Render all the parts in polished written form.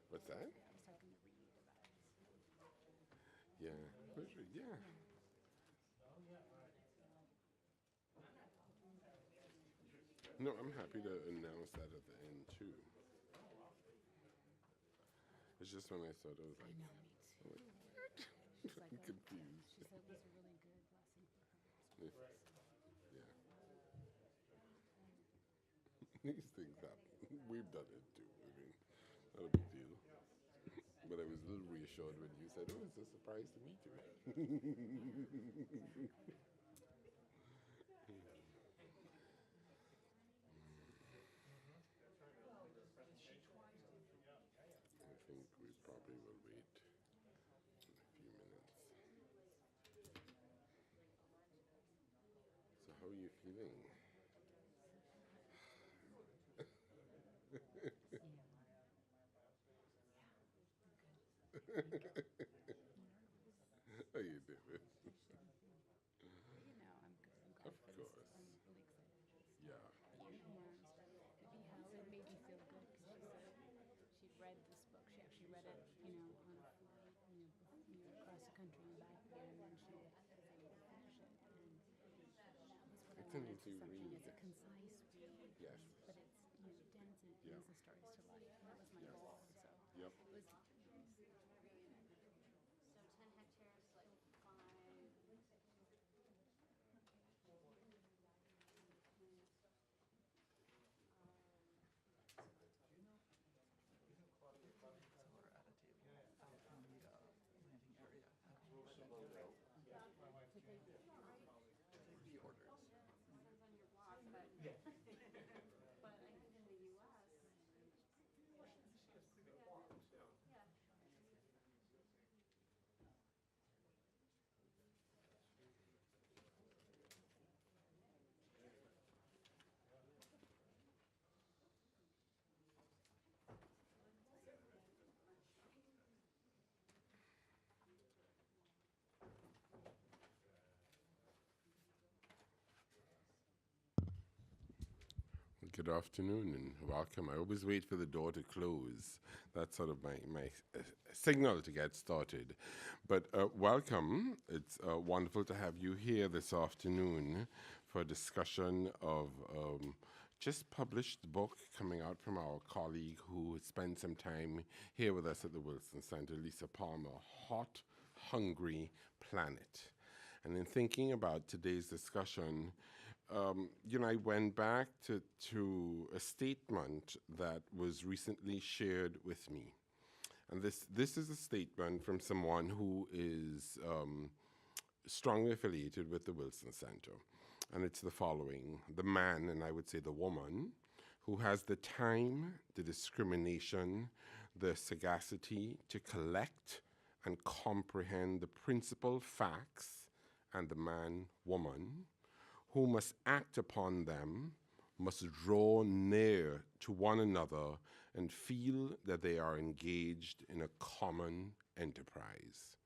What's that? I was talking to Reed about it. Yeah. Yeah. No, I'm happy to announce that at the end too. It's just when I saw it, I was I like, know, me I'm too. like, She's like, I'm confused. she said it was a really good lesson for her as Yeah. well. So, Yeah. These things happen. We've done it too. I mean, not a big deal. But I was a little reassured when you said, "Oh, it's a surprise to meet you." I think we probably will wait a few minutes. So, how are you feeling? yeah. I'm good. Nervous. How you doing? I shouldn't be. But I'm good. I'm Of glad for this. course. I'm really excited for this Yeah. year. Maybe how it made me feel good because she said she'd read this book. She actually read it, on a flight, across the country and back again, and then she was able to finish it. And that was what I It's an wanted. easy Something. read. It's a concise read, Yes. but it's dense and it Yeah. brings the stories to life. And that was my Yes. goal. So Yep. it was nice. So 10 hectares, like 5. So we're at a table out in the landing area. Take the orders. Depends on your walk, but but I think in the U.S. Yeah. Good afternoon and welcome. I always wait for the door to close. That's sort of my signal to get started. But welcome. It's wonderful to have you here this afternoon for a discussion of just published book coming out from our colleague who spent some time here with us at the Wilson Center, Lisa Palmer, Hot, Hungry Planet. And in thinking about today's discussion, I went back to a statement that was recently shared with me. And this is a statement from someone who is strongly affiliated with the Wilson Center. And it's the following: the man, and I would say the woman, who has the time, the discrimination, the sagacity to collect and comprehend the principal facts, and the man, woman, who must act upon them, must draw near to one another and feel that they are engaged in a common enterprise.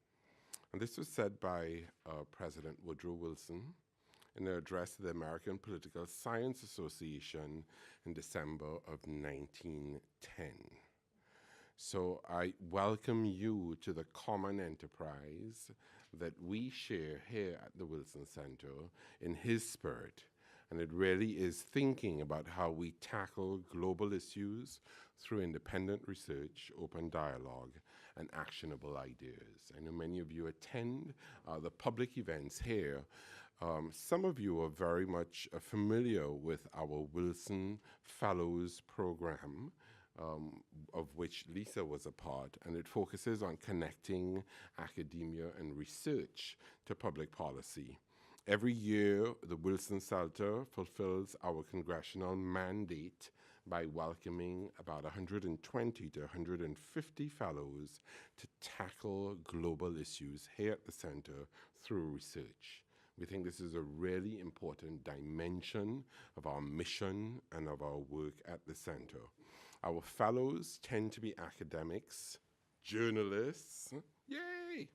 And this was said by President Woodrow Wilson in an address to the American Political Science Association in December of 1910. So I welcome you to the common enterprise that we share here at the Wilson Center in his spirit. And it really is thinking about how we tackle global issues through independent research, open dialogue, and actionable ideas. I know many of you attend the public events here. Some of you are very much familiar with our Wilson Fellows program, of which Lisa was a part, and it focuses on connecting academia and research to public policy. Every year, the Wilson Center fulfills our congressional mandate by welcoming about 120 to 150 fellows to tackle global issues here at the center through research. We think this is a really important dimension of our mission and of our work at the center. Our fellows tend to be academics, journalists, yay,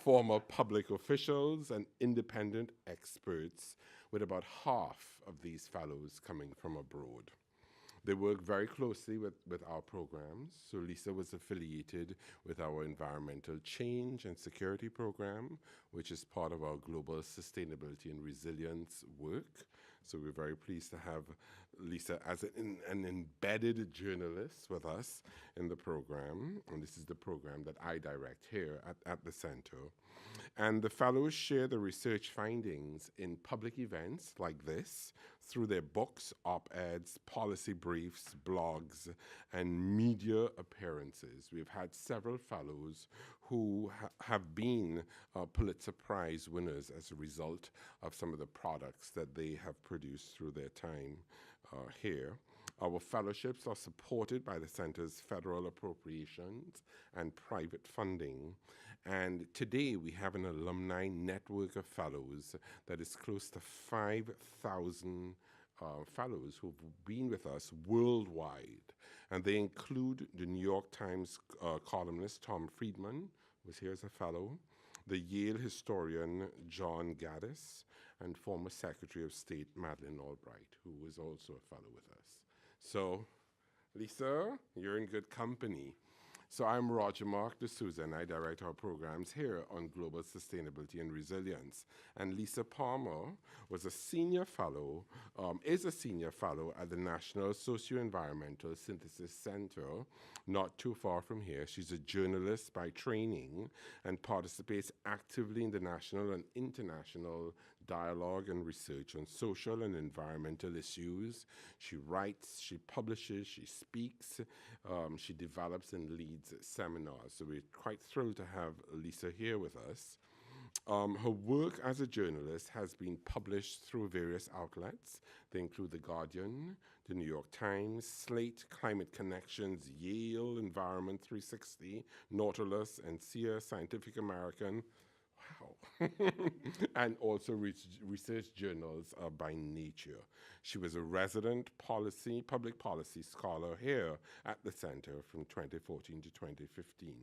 former public officials, and independent experts, with about half of these fellows coming from abroad. They work very closely with our programs. So Lisa was affiliated with our environmental change and security program, which is part of our global sustainability and resilience work. So we're very pleased to have Lisa as an embedded journalist with us in the program. And this is the program that I direct here at the center. And the fellows share the research findings in public events like this through their books, op-eds, policy briefs, blogs, and media appearances. We've had several fellows who have been Pulitzer Prize winners as a result of some of the products that they have produced through their time here. Our fellowships are supported by the Center's federal appropriations and private funding. And today we have an alumni network of fellows that is close to 5,000 fellows who've been with us worldwide. And they include the New York Times columnist Tom Friedman, who was here as a fellow, the Yale historian John Gaddis, and former Secretary of State Madeleine Albright, who was also a fellow with us. So, Lisa, you're in good company. So I'm Roger Mark D'Souza, and I direct our programs here on global sustainability and resilience. And Lisa Palmer was a senior fellow, is a senior fellow at the National Socio-Environmental Synthesis Center, not too far from here. She's a journalist by training and participates actively in the national and international dialogue and research on social and environmental issues. She writes, she publishes, she speaks, she develops and leads seminars. So we're quite thrilled to have Lisa here with us. Her work as a journalist has been published through various outlets. They include The Guardian, The New York Times, Slate, Climate Connections, Yale, Environment 360, Nautilus, and SEER, Scientific American. Wow. And also research journals by Nature. She was a resident public policy scholar here at the center from 2014 to 2015.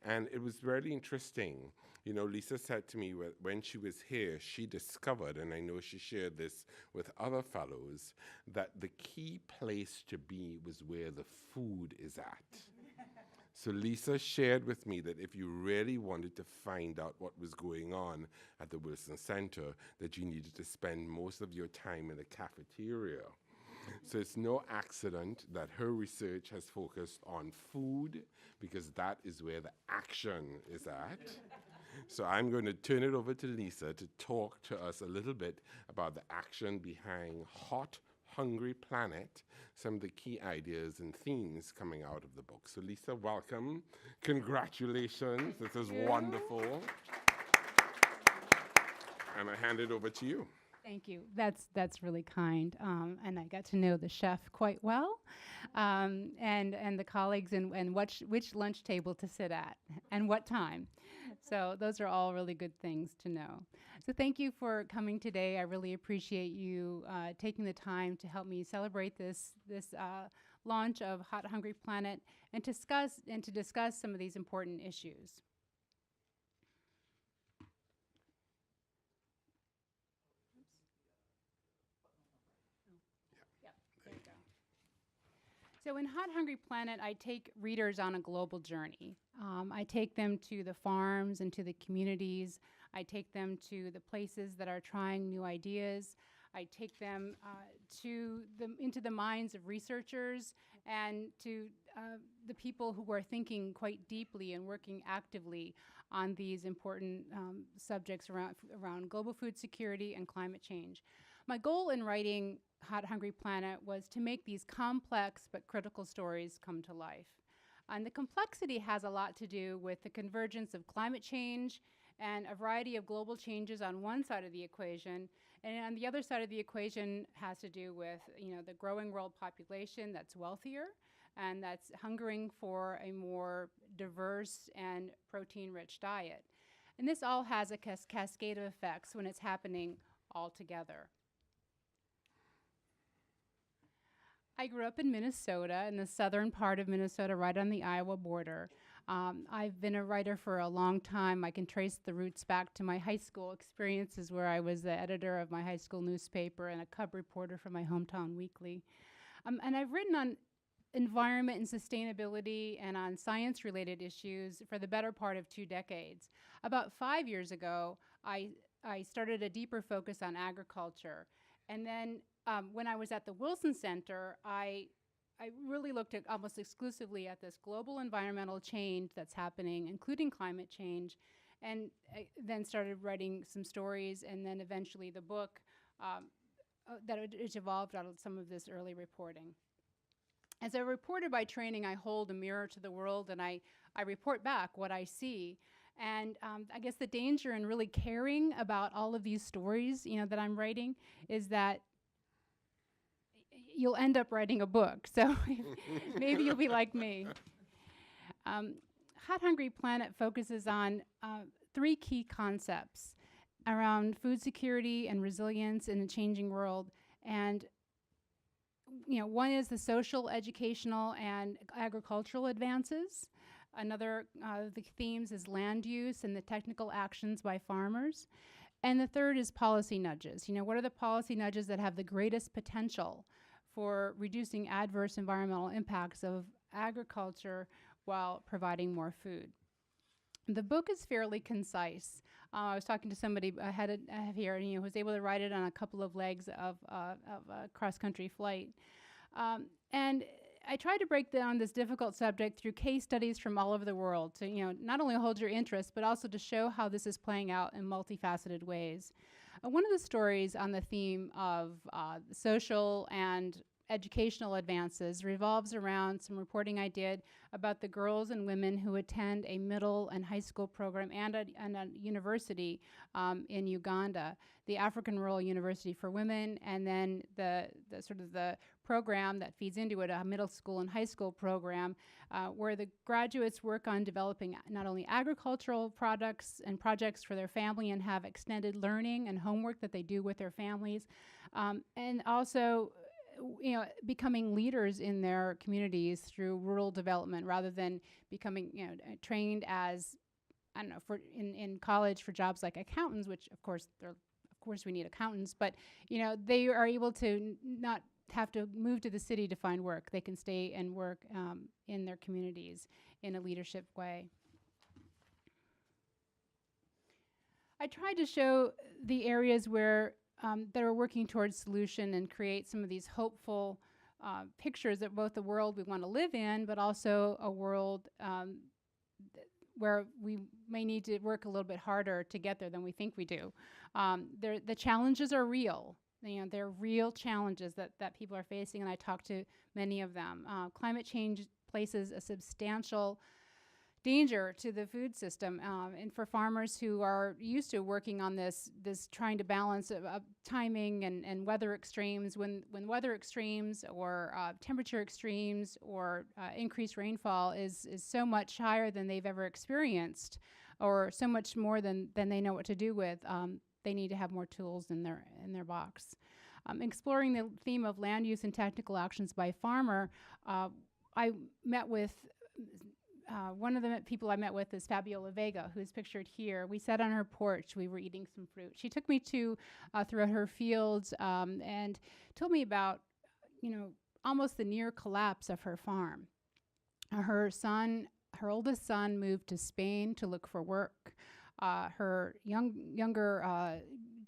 And it was really interesting. You know, Lisa said to me when she was here, she discovered, and I know she shared this with other fellows, that the key place to be was where the food is at. So Lisa shared with me that if you really wanted to find out what was going on at the Wilson Center, that you needed to spend most of your time in the cafeteria. So it's no accident that her research has focused on food, because that is where the action is at. So I'm going to turn it over to Lisa to talk to us a little bit about the action behind Hot, Hungry Planet, some of the key ideas and themes coming out of the book. So Lisa, welcome. Congratulations. This is wonderful. And I hand it over to you. Thank you. That's really kind. And I got to know the chef quite well, and the colleagues, and which lunch table to sit at and what time. So those are all really good things to know. So thank you for coming today. I really appreciate you taking the time to help me celebrate this launch of Hot Hungry Planet and to discuss some of these important issues. So in Hot Hungry Planet, I take readers on a global journey. I take them to the farms and to the communities. I take them to the places that are trying new ideas. I take them into the minds of researchers and to the people who are thinking quite deeply and working actively on these important subjects around global food security and climate change. My goal in writing Hot Hungry Planet was to make these complex but critical stories come to life. And the complexity has a lot to do with the convergence of climate change and a variety of global changes on one side of the equation, and on the other side of the equation has to do with, the growing world population that's wealthier and that's hungering for a more diverse and protein-rich diet. And this all has a cascade of effects when it's happening all together. I grew up in Minnesota, in the southern part of Minnesota, right on the Iowa border. I've been a writer for a long time. I can trace the roots back to my high school experiences, where I was the editor of my high school newspaper and a cub reporter for my hometown weekly. And I've written on environment and sustainability and on science-related issues for the better part of 2 decades. About 5 years ago, I started a deeper focus on agriculture. And then when I was at the Wilson Center, I really looked at almost exclusively at this global environmental change that's happening, including climate change, and then started writing some stories, and then eventually the book that it evolved out of some of this early reporting. As a reporter by training, I hold a mirror to the world, and I report back what I see. And I guess the danger in really caring about all of these stories, that I'm writing, is that you'll end up writing a book. So maybe you'll be like me. Hot Hungry Planet focuses on 3 key concepts around food security and resilience in a changing world. And one is the social, educational, and agricultural advances. Another of the themes is land use and the technical actions by farmers. And the third is policy nudges. What are the policy nudges that have the greatest potential for reducing adverse environmental impacts of agriculture while providing more food? The book is fairly concise. I was talking to somebody ahead here, who was able to write it on a couple of legs of a cross-country flight. And I tried to break down this difficult subject through case studies from all over the world to, not only hold your interest, but also to show how this is playing out in multifaceted ways. One of the stories on the theme of social and educational advances revolves around some reporting I did about the girls and women who attend a middle and high school program and a university in Uganda, the African Rural University for Women, and then the program that feeds into it, a middle school and high school program, where the graduates work on developing not only agricultural products and projects for their family and have extended learning and homework that they do with their families, and also becoming leaders in their communities through rural development rather than becoming, trained as, in college for jobs like accountants, which of course we need accountants, but they are able to not have to move to the city to find work. They can stay and work in their communities in a leadership way. I tried to show the areas where that are working towards solution and create some of these hopeful pictures of both the world we want to live in, but also a world where we may need to work a little bit harder to get there than we think we do. The challenges are real. They're real challenges that people are facing, and I talked to many of them. Climate change places a substantial danger to the food system, and for farmers who are used to working on this trying to balance timing and weather extremes, when weather extremes or temperature extremes or increased rainfall is so much higher than they've ever experienced, or so much more than they know what to do with, they need to have more tools in their box. Exploring the theme of land use and technical actions by farmer, I met with one of the people I met with is Fabiola Vega, who is pictured here. We sat on her porch. We were eating some fruit. She took me throughout her fields and told me about, almost the near collapse of her farm. Her oldest son moved to Spain to look for work. Her younger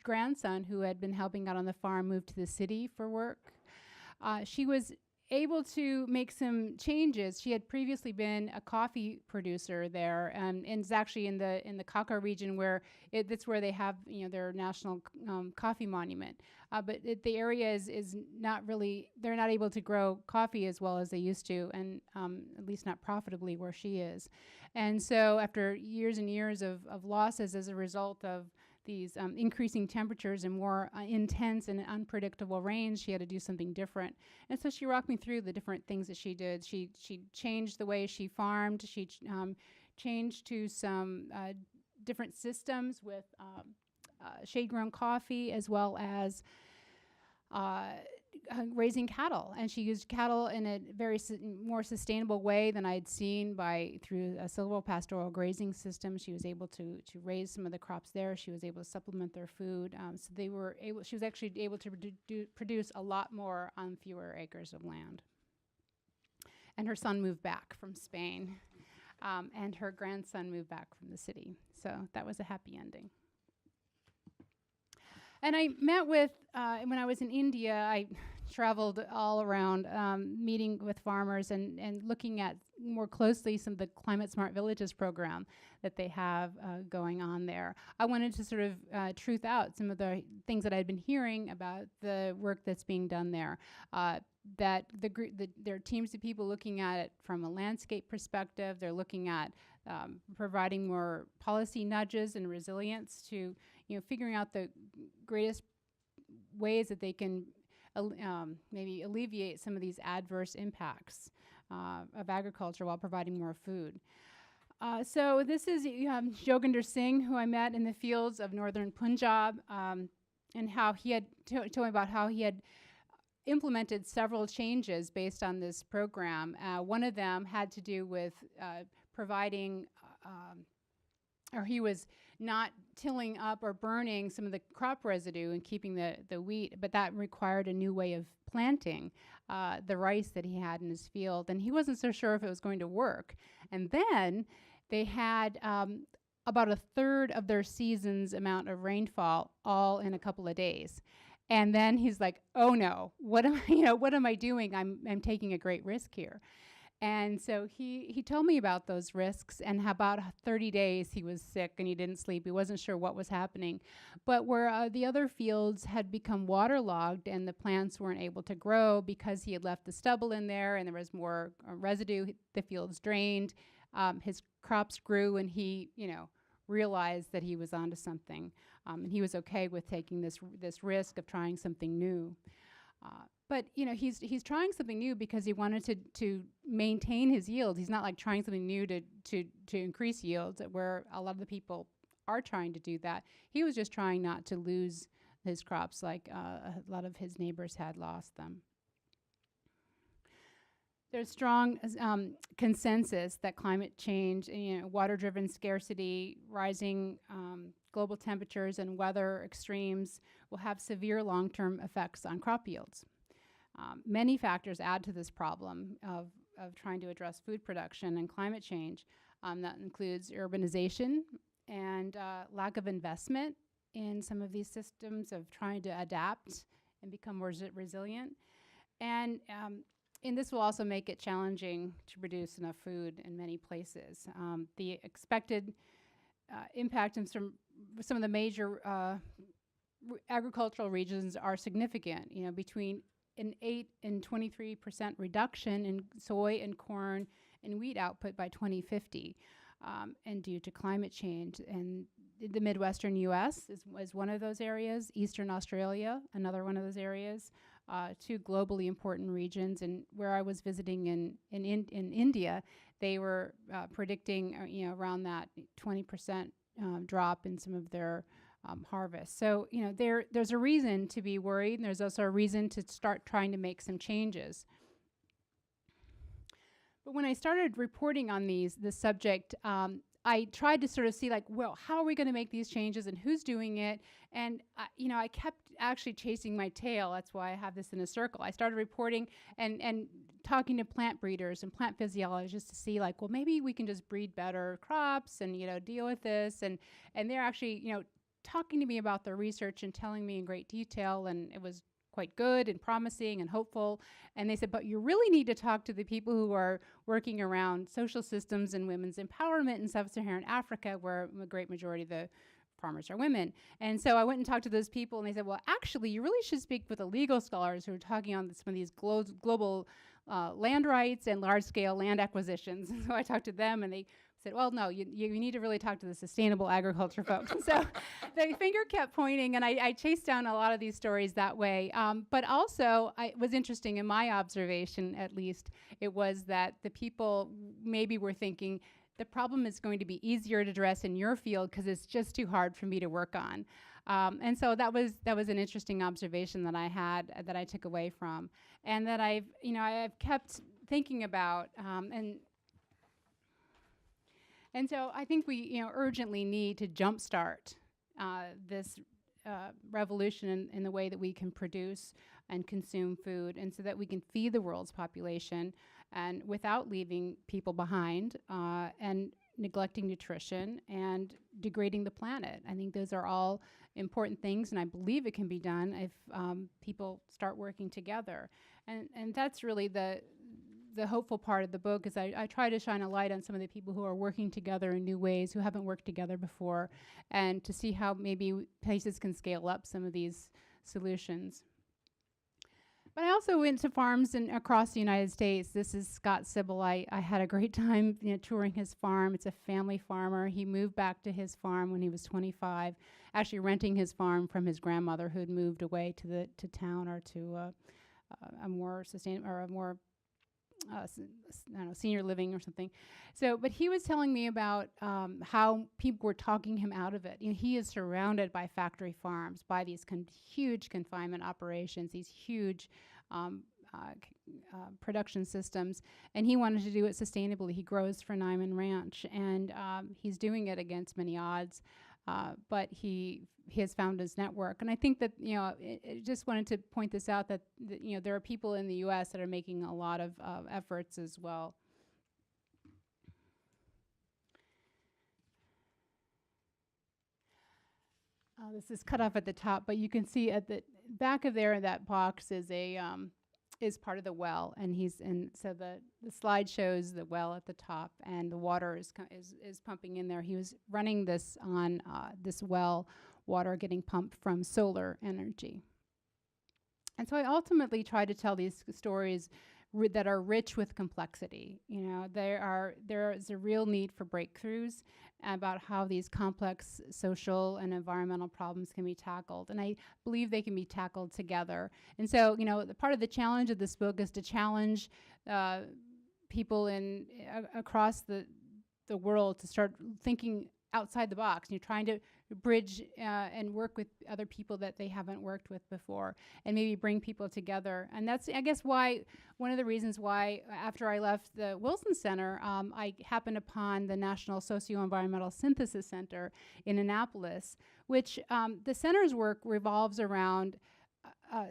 grandson, who had been helping out on the farm, moved to the city for work. She was able to make some changes. She had previously been a coffee producer there, and it's actually in the Kaka region where that's where they have their national coffee monument. But the area is not really, they're not able to grow coffee as well as they used to, and at least not profitably where she is. And so after years and years of losses as a result of these increasing temperatures and more intense and unpredictable rains, she had to do something different. And so she walked me through the different things that she did. She changed the way she farmed. She changed to some different systems with shade-grown coffee, as well as raising cattle, and she used cattle in a very more sustainable way than I'd seen through a silvopastoral grazing system. She was able to raise some of the crops there. She was able to supplement their food. So she was actually able to produce a lot more on fewer acres of land. And her son moved back from Spain, and her grandson moved back from the city. So that was a happy ending. And I met with, when I was in India, I traveled all around meeting with farmers and looking at more closely some of the Climate Smart Villages program that they have going on there. I wanted to sort of truth out some of the things that I'd been hearing about the work that's being done there. That there are teams of people looking at it from a landscape perspective. They're looking at providing more policy nudges and resilience to, figuring out the greatest ways that they can maybe alleviate some of these adverse impacts of agriculture while providing more food. So this is Joginder Singh, who I met in the fields of northern Punjab, and how he had told me about how he had implemented several changes based on this program. One of them had to do with providing, or he was not tilling up or burning some of the crop residue and keeping the wheat, but that required a new way of planting the rice that he had in his field, and he wasn't so sure if it was going to work. And then they had about a third of their season's amount of rainfall all in a couple of days. And then he's like, "Oh no, what am I doing? I'm taking a great risk here." And so he told me about those risks, and how about 30 days he was sick and he didn't sleep. He wasn't sure what was happening. But where the other fields had become waterlogged and the plants weren't able to grow because he had left the stubble in there and there was more residue, the fields drained, his crops grew, and he, realized that he was onto something. And he was okay with taking this risk of trying something new. But he's trying something new because he wanted to maintain his yield. He's not like trying something new to increase yields, where a lot of the people are trying to do that. He was just trying not to lose his crops like a lot of his neighbors had lost them. There's strong consensus that climate change, water-driven scarcity, rising global temperatures, and weather extremes will have severe long-term effects on crop yields. Many factors add to this problem of trying to address food production and climate change. That includes urbanization and lack of investment in some of these systems of trying to adapt and become more resilient. And this will also make it challenging to produce enough food in many places. The expected impact in some of the major agricultural regions are significant, between an 8 and 23% reduction in soy and corn and wheat output by 2050, and due to climate change. And the Midwestern U.S. is one of those areas, Eastern Australia, another one of those areas, two globally important regions. And where I was visiting in India, they were predicting around that 20% drop in some of their harvest. So there's a reason to be worried, and there's also a reason to start trying to make some changes. But when I started reporting on this subject, I tried to sort of see how are we going to make these changes and who's doing it? And I kept actually chasing my tail. That's why I have this in a circle. I started reporting and talking to plant breeders and plant physiologists to see maybe we can just breed better crops and deal with this. And they're actually talking to me about their research and telling me in great detail, and it was quite good and promising and hopeful. And they said, but you really need to talk to the people who are working around social systems and women's empowerment in sub-Saharan Africa, where a great majority of the farmers are women. And so I went and talked to those people, and they said, well, actually, you really should speak with the legal scholars who are talking on some of these global land rights and large-scale land acquisitions. And so I talked to them, and they said, well, no, you need to really talk to the sustainable agriculture folks. So the finger kept pointing, and I chased down a lot of these stories that way. But also, it was interesting in my observation, at least, it was that the people maybe were thinking, the problem is going to be easier to address in your field because it's just too hard for me to work on. And so that was an interesting observation that I had, that I took away from, and that I've kept thinking about. And so I think we urgently need to jumpstart this revolution in the way that we can produce and consume food, and so that we can feed the world's population and without leaving people behind, and neglecting nutrition and degrading the planet. I think those are all important things, and I believe it can be done if people start working together. And that's really the hopeful part of the book, is I try to shine a light on some of the people who are working together in new ways, who haven't worked together before, and to see how maybe places can scale up some of these solutions. But I also went to farms across the United States. This is Scott Sybil. I had a great time touring his farm. It's a family farmer. He moved back to his farm when he was 25, actually renting his farm from his grandmother, who had moved away to town or to a more sustainable or a more I don't know, senior living or something. So, but he was telling me about how people were talking him out of it. He is surrounded by factory farms, by these huge confinement operations, these huge production systems, and he wanted to do it sustainably. He grows for Nyman Ranch, and he's doing it against many odds, but he has found his network. And I think that, I just wanted to point this out, that there are people in the U.S. that are making a lot of efforts as well. This is cut off at the top, but you can see at the back of there in that box is is part of the well, and so the slide shows the well at the top, and the water is pumping in there. He was running this on this well, water getting pumped from solar energy. And so I ultimately try to tell these stories that are rich with complexity. There is a real need for breakthroughs about how these complex social and environmental problems can be tackled. And I believe they can be tackled together. And so, the part of the challenge of this book is to challenge people across the world to start thinking outside the box. You're trying to bridge and work with other people that they haven't worked with before, and maybe bring people together. And that's, I guess, one of the reasons why, after I left the Wilson Center, I happened upon the National Socio-Environmental Synthesis Center in Annapolis, which the center's work revolves around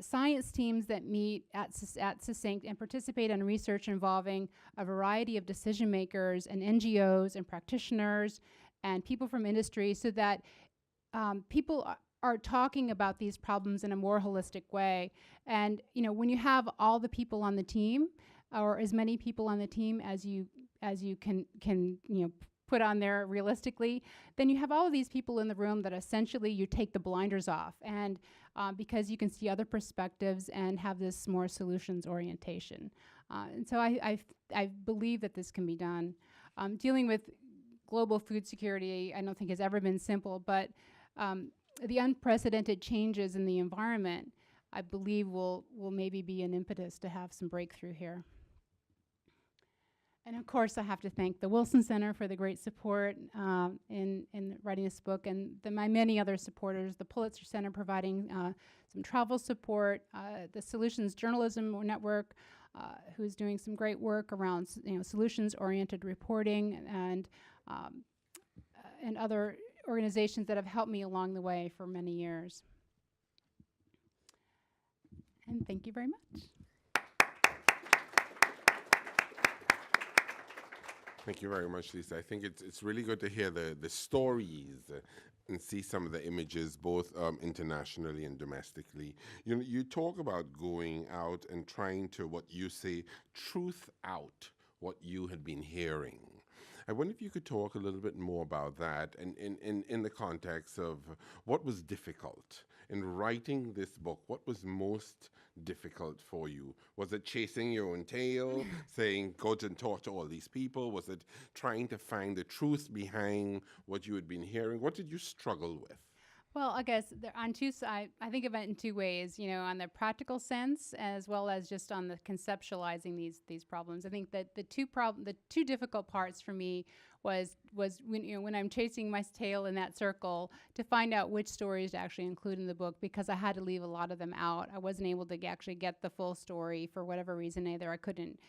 science teams that meet at Succinct and participate in research involving a variety of decision makers and NGOs and practitioners and people from industry, so that people are talking about these problems in a more holistic way. And when you have all the people on the team, or as many people on the team as you can put on there realistically, then you have all of these people in the room that essentially you take the blinders off, and because you can see other perspectives and have this more solutions orientation. And so I believe that this can be done. Dealing with global food security, I don't think has ever been simple, but the unprecedented changes in the environment, I believe, will maybe be an impetus to have some breakthrough here. And of course, I have to thank the Wilson Center for the great support in writing this book, and my many other supporters, the Pulitzer Center providing some travel support, the Solutions Journalism Network, who's doing some great work around solutions-oriented reporting, and other organizations that have helped me along the way for many years. And thank you very much. Thank you very much, Lisa. I think it's really good to hear the stories and see some of the images, both internationally and domestically. You talk about going out and trying to, what you say, truth out what you had been hearing. I wonder if you could talk a little bit more about that, and in the context of what was difficult in writing this book. What was most difficult for you? Was it chasing your own tail, saying, go and talk to all these people? Was it trying to find the truth behind what you had been hearing? What did you struggle with? Well, I guess on two sides, I think of it in two ways, on the practical sense as well as just on the conceptualizing these problems. I think that the two difficult parts for me was when I'm chasing my tail in that circle to find out which stories to actually include in the book, because I had to leave a lot of them out. I wasn't able to actually get the full story for whatever reason. Either I couldn't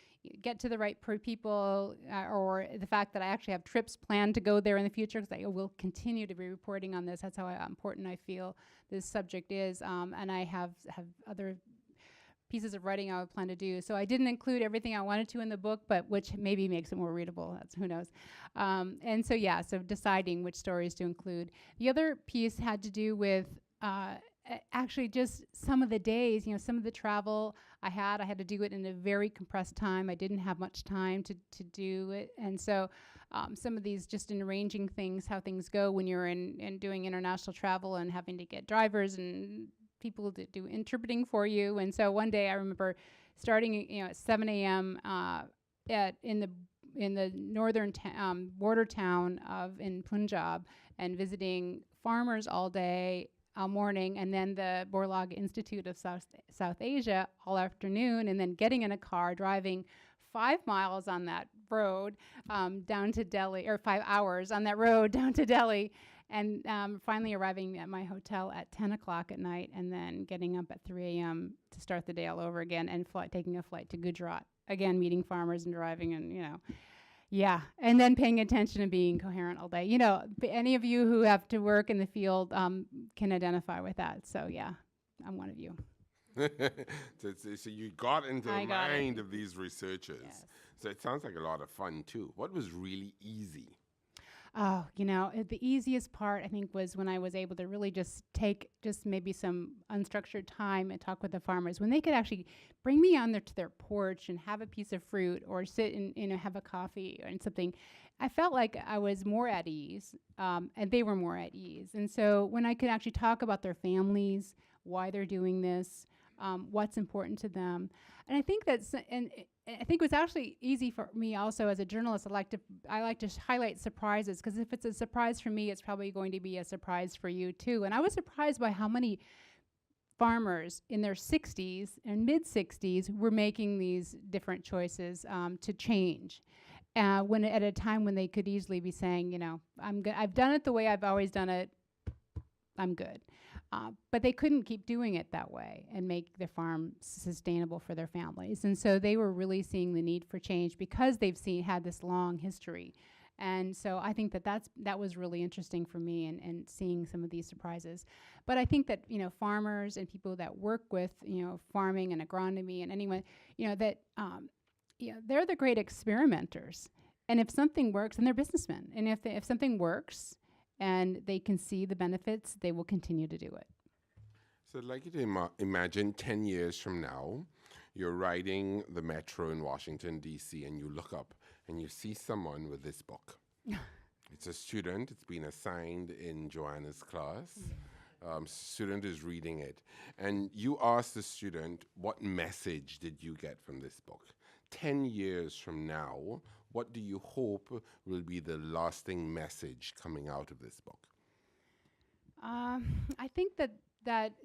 get to the right people, or the fact that I actually have trips planned to go there in the future, because I will continue to be reporting on this. That's how important I feel this subject is, and I have other pieces of writing I would plan to do. So I didn't include everything I wanted to in the book, but which maybe makes it more readable. That's who knows. And so so deciding which stories to include. The other piece had to do with actually just some of the days, some of the travel I had to do it in a very compressed time. I didn't have much time to do it. And so some of these, just in arranging things, how things go when you're in doing international travel and having to get drivers and people to do interpreting for you. And so one day I remember starting at 7 a.m. In the northern border town in Punjab, and visiting farmers all day, all morning, and then the Borlaug Institute of South Asia all afternoon, and then getting in a car, driving 5 miles on that road down to Delhi, or 5 hours on that road down to Delhi, and finally arriving at my hotel at 10 o'clock at night, and then getting up at 3 a.m. to start the day all over again, and taking a flight to Gujarat, again meeting farmers and driving, and and then paying attention and being coherent all day. Any of you who have to work in the field can identify with that. So I'm one of you. So you got into the mind of these researchers. Yes. So it sounds like a lot of fun too. What was really easy? Oh, the easiest part, I think, was when I was able to really just take maybe some unstructured time and talk with the farmers, when they could actually bring me on to their porch and have a piece of fruit, or sit and have a coffee and something. I felt like I was more at ease, and they were more at ease. And so when I could actually talk about their families, why they're doing this, what's important to them. And I think I think it was actually easy for me also as a journalist. I like to highlight surprises, because if it's a surprise for me, it's probably going to be a surprise for you too. And I was surprised by how many farmers in their 60s and mid-60s were making these different choices to change. When at a time when they could easily be saying, I've done it the way I've always done it, I'm good. But they couldn't keep doing it that way and make the farm sustainable for their families. And so they were really seeing the need for change, because they've had this long history. And so I think that was really interesting for me, and seeing some of these surprises. But I think that, farmers and people that work with, farming and agronomy and anyone, that they're the great experimenters. And if something works, and they're businessmen, and if something works, and they can see the benefits, they will continue to do it. So I'd like you to imagine 10 years from now, you're riding the metro in Washington, D.C., and you look up and you see someone with this book. It's a student. It's been assigned in Joanna's class. Student is reading it. And you ask the student, what message did you get from this book? 10 years from now, what do you hope will be the lasting message coming out of this book? I think that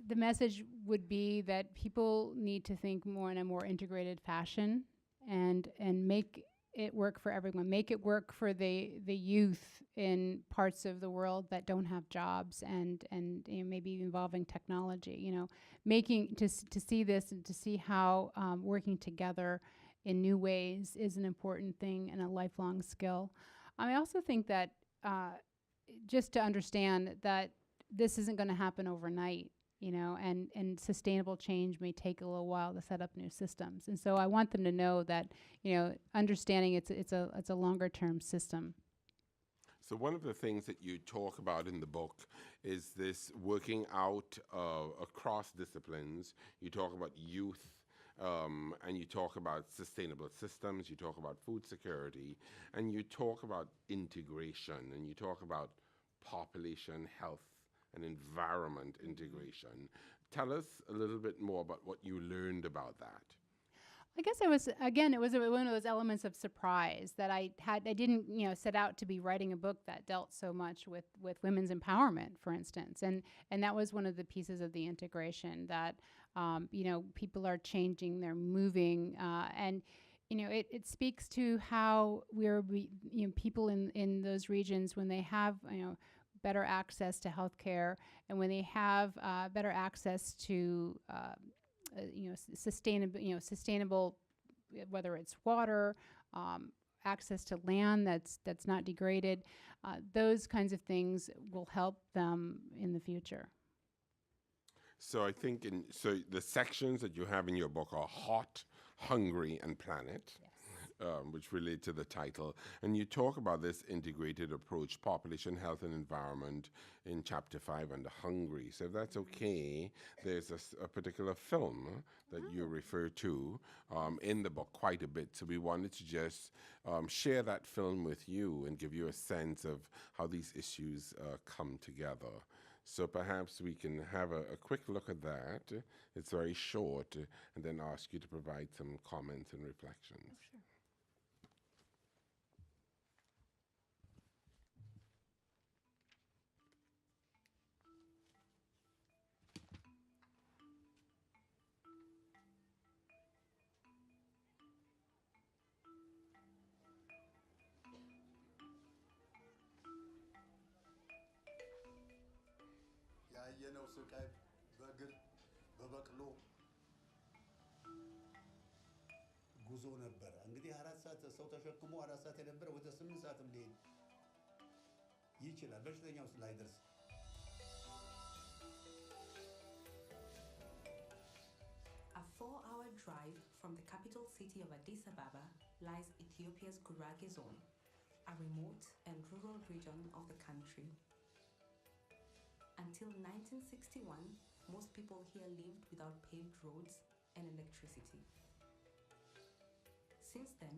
the message would be that people need to think more in a more integrated fashion, and make it work for everyone. Make it work for the youth in parts of the world that don't have jobs, and maybe involving technology. Making to see this, and to see how working together in new ways is an important thing and a lifelong skill. I also think that just to understand that this isn't going to happen overnight, and sustainable change may take a little while to set up new systems. And so I want them to know that, understanding it's a longer term system. So one of the things that you talk about in the book is this working out across disciplines. You talk about youth, and you talk about sustainable systems, you talk about food security, and you talk about integration, and you talk about population health and environment integration. Tell us a little bit more about what you learned about that. I guess it was one of those elements of surprise that I didn't, set out to be writing a book that dealt so much with women's empowerment, for instance. And that was one of the pieces of the integration that, people are changing, they're moving, and it speaks to how people in those regions, when they have, better access to healthcare, and when they have better access to, sustainable, whether it's water, access to land that's not degraded, those kinds of things will help them in the future. So I think so the sections that you have in your book are hot, hungry, and planet. Which relate to the title. And you talk about this integrated approach, population, health, and environment, in chapter 5 under hungry. So if that's okay, there's a particular film that you refer to in the book quite a bit. So we wanted to just share that film with you and give you a sense of how these issues come together. So perhaps we can have a quick look at that. It's very short, and then ask you to provide some comments and reflections. Oh, sure. ያየነው ስቃይ በእግር በበቅሎ ጉዞ ነበረ። እንግዲህ 4 ሰዓት ሰው ተሸክሞ 4 ሰዓት የነበረ ወደ 8 ሰዓትም ሊሄድ ይችላል በሽተኛው ስላይደርስ። A 4-hour drive from the capital city of Addis Ababa lies Ethiopia's Gurage zone, a remote and rural region of the country. Until 1961, most people here lived without paved roads and electricity. Since then,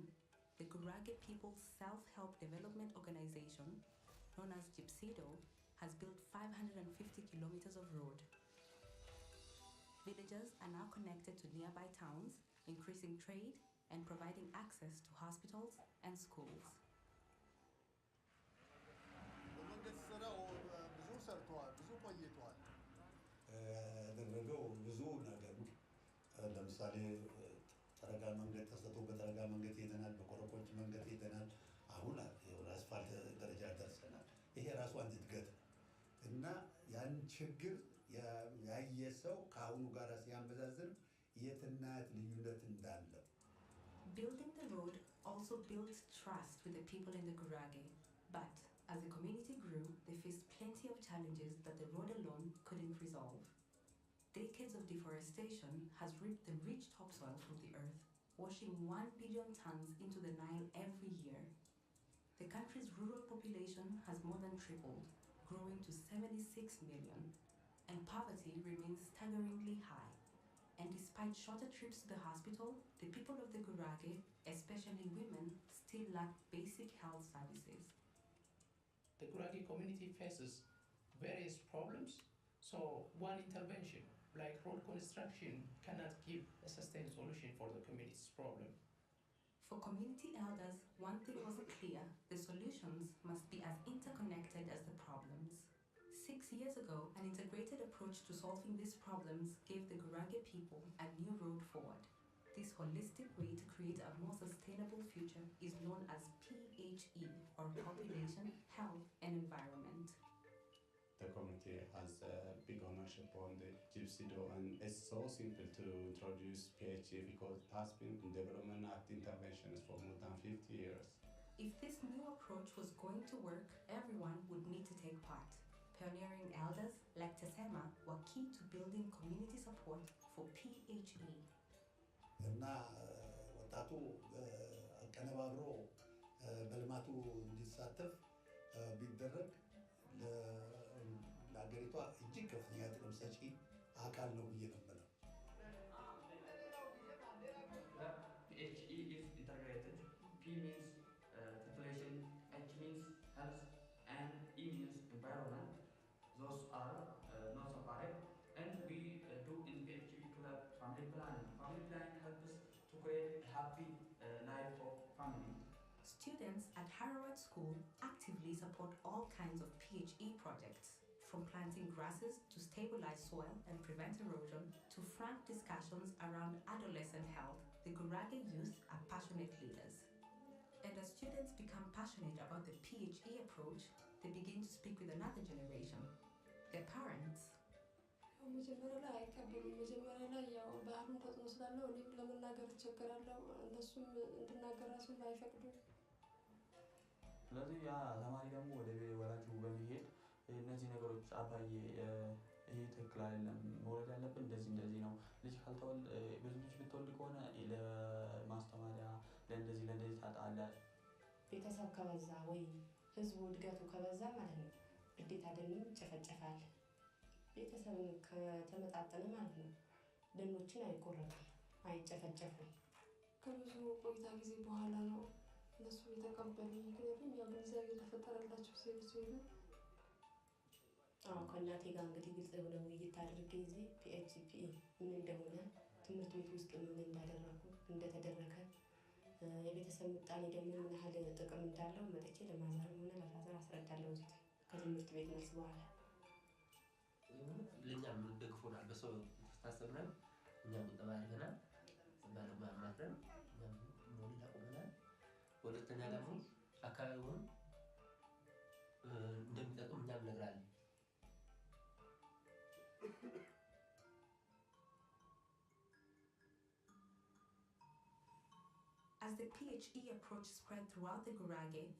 the Gurage People's Self-Help Development Organization, known as Gypsido, has built 550 kilometers of road. Villagers are now connected to nearby towns, increasing trade and providing access to hospitals and schools. በመንገድ ስራው ብዙ ሰርተዋል፣ ብዙ ቆይተዋል። ያደረገው ብዙ ነገር ነው። ለምሳሌ ጠረጋ መንገድ ተሰርቶ በጠረጋ መንገድ ሄደናል፣ በኮረኮንች መንገድ ሄደናል። አሁን አስፋልት ደረጃ ደርሰናል። ይሄ ራሱ አንድ እድገት ነው እና ያን ችግር ያየ ሰው ከአሁኑ ጋር ሲያመዛዝን የትና የት ልዩነት እንዳለው። Building the road also built trust with the people in the Gurage, but as the community grew, they faced plenty of challenges that the road alone couldn't resolve. Decades of deforestation has ripped the rich topsoil from the earth, washing 1 billion tons into the Nile every year. The country's rural population has more than tripled, growing to 76 million, and poverty remains staggeringly high. And despite shorter trips to the hospital, the people of the Gurage, especially women, still lack basic health services. The Gurage community faces various problems, so one intervention, like road construction, cannot give a sustained solution for the community's problem. For community elders, one thing was clear: the solutions must be as interconnected as the problems. 6 years ago, an integrated approach to solving these problems gave the Gurage people a new road forward. This holistic way to create a more sustainable future is known as PHE, or Population, Health and Environment. The community has a big ownership on the Gypsido, and it's so simple to introduce PHE because it has been in Development Act interventions for more than 50 years. If this new approach was going to work, everyone would need to take part. Pioneering elders like Tesema were key to building community support for PHE. እና ወጣቱ አቀነባብሮ በልማቱ እንዲሳተፍ ቢደረግ ለሀገሪቷ እጅግ ከፍተኛ ጥቅም ሰጪ አካል ነው ብዬ ነው የምለው። PHE is integrated. P means population, H means health, and E means environment. Those are not separate. And we do in PHE club family planning. Family planning helps to create a happy life of family. Students at Harvard School actively support all kinds of PHE projects, from from planting grasses to stabilize soil and prevent erosion to frank discussions around adolescent health, the Gurage youth are passionate leaders. And as students become passionate about the PHE approach, they begin to speak with another generation, their parents. መጀመሪያ ላይ አይቀበሉም። መጀመሪያ ላይ ያው ባህሉን ተጽዕኖ ስላለው እኔም ለመናገር እቸገራለሁ። እነሱም እንድናገር ራሱ አይፈቅዱም። ስለዚህ ያ ተማሪ ደግሞ ወደ ወላጁ በመሄድ እነዚህ ነገሮች አባዬ ይሄ ትክክል አይደለም፣ መውለድ ያለብን እንደዚህ ነው፣ ልጅ ካልተወልድ ብዙ ልጅ ብትወልድ ከሆነ ለማስተማሪያ ለእንደዚህ ታጣለህ። ቤተሰብ ከበዛ ወይ ህዝቡ እድገቱ ከበዛ ማለት ነው ግዴታ ደንም ይጨፈጨፋል። ቤተሰብ ከተመጣጠነ ማለት ነው ደኖችን አይቆረጥም፣ አይጨፈጨፉም። ከብዙ ቆይታ ጊዜ በኋላ ነው እነሱ የተቀበሉ። ምክንያቱም ያው ግንዛቤ የተፈጠረላቸው ሲሄዱ ከእናቴ ጋር እንግዲህ ግልጽ የሆነ ውይይት አድርጌ ጊዜ PHP ምን እንደሆነ ትምህርት ቤት ውስጥ ምን እንዳደረጉ እንደተደረገ የቤተሰብ ምጣኔ ደግሞ ምን ያህል ጥቅም እንዳለው መጥቼ ለማዘርም ሆነ ለፋዘር አስረዳለሁ። እዚህ ከትምህርት ቤት መልስ በኋላ ለኛም ደግፎናል። በሰው ታስተምረን እኛም ቁጠባ አድርገናል። ባለሙያ ማድረግ እኛም ሞዴል አቁመናል። ሁለተኛ ደግሞ አካባቢውን እንደሚጠቅም እኛም ነግራለን። As the PHE approach spread throughout the Gurage,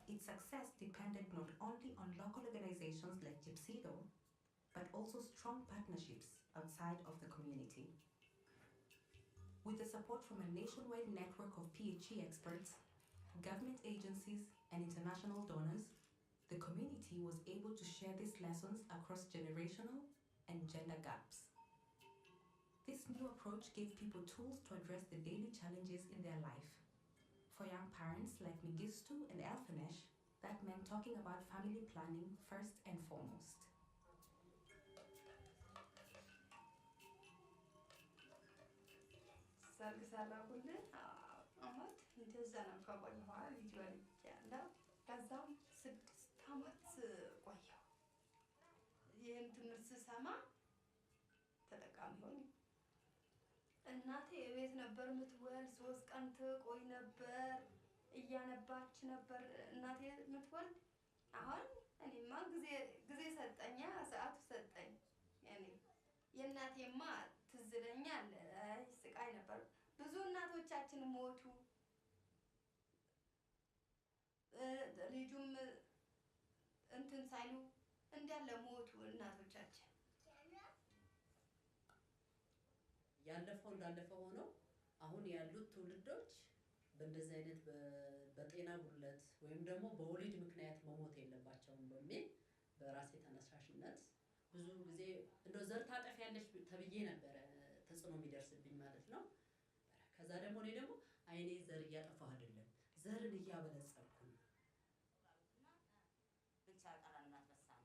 its success depended not only on local organizations like Gypsido, but also strong partnerships outside of the community. With the support from a nationwide network of PHE experts, government agencies, and international donors, the community was able to share these lessons across generational and gender gaps. This new approach gave people tools to address the daily challenges in their life. For young parents like Migistu and Elfanesh, that meant talking about family planning first and foremost. እንደዛ ነው ከቆየሁ በኋላ ልጅ ወልጃለሁ። ከዛም 6 ዓመት ቆየሁ። ይህን ትምህርት ስሰማ ተጠቃሚ ሆንኩ። እናቴ ቤት ነበር የምትወልድ፣ 3 ቀን ትቆይ ነበር፣ እያነባች ነበር እናቴ የምትወልድ። አሁን እኔማ ጊዜ ሰጠኛ፣ ሰዓቱ ሰጠኝ። ያኔ የእናቴማ ትዝ ይለኛል። ስቃይ ነበር። ብዙ እናቶቻችን ሞቱ። ልጁም እንትን ሳይሉ እንዳለ ሞቱ እናቶቻችን። ያለፈው እንዳለፈ ሆኖ አሁን ያሉት ትውልዶች በእንደዚህ አይነት በጤና ጉድለት ወይም ደግሞ በወሊድ ምክንያት መሞት የለባቸውም በሚል በራሴ ተነሳሽነት ብዙ ጊዜ እንደው ዘር ታጠፊያለሽ ተብዬ ነበረ ተጽዕኖ የሚደርስብኝ ማለት ነው። ከዛ ደግሞ እኔ ደግሞ አይኔ ዘር እያጠፋሁ አይደለም ዘርን እያበለጸኩ ነው። ብቻ ቀራናት በሳም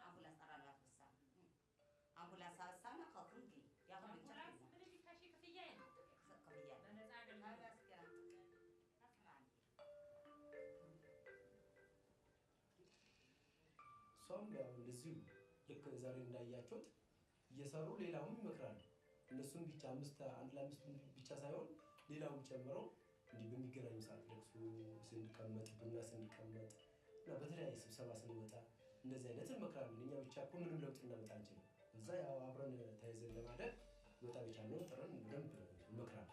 አምቡላንስ ቀራናት በሳም አምቡላንስ አሳና ከኩንዲ ያሁን ብቻ ስለዚህ ካሽ ክፍያ ነው ክፍያ በነፃ አገልግሎት ሶም ያው እንደዚሁ ልክ ዛሬ እንዳያችሁት እየሰሩ ሌላውም ይመክራሉ። እነሱም ብቻ አንድ ለአምስት ብቻ ሳይሆን ሌላውም ጨምረው እንዲህ በሚገናኙ ሰዓት ለቅሶ ስንቀመጥ ቡና ስንቀመጥ እና በተለያየ ስብሰባ ስንወጣ እንደዚህ አይነት እንመክራለን። እኛ ብቻ እኮ ምንም ለውጥ እናመጣ አንችልም። እዛ ያው አብረን ተያይዘን ለማደግ በጣም የቻልነው ጥረን በደንብ እንመክራለን።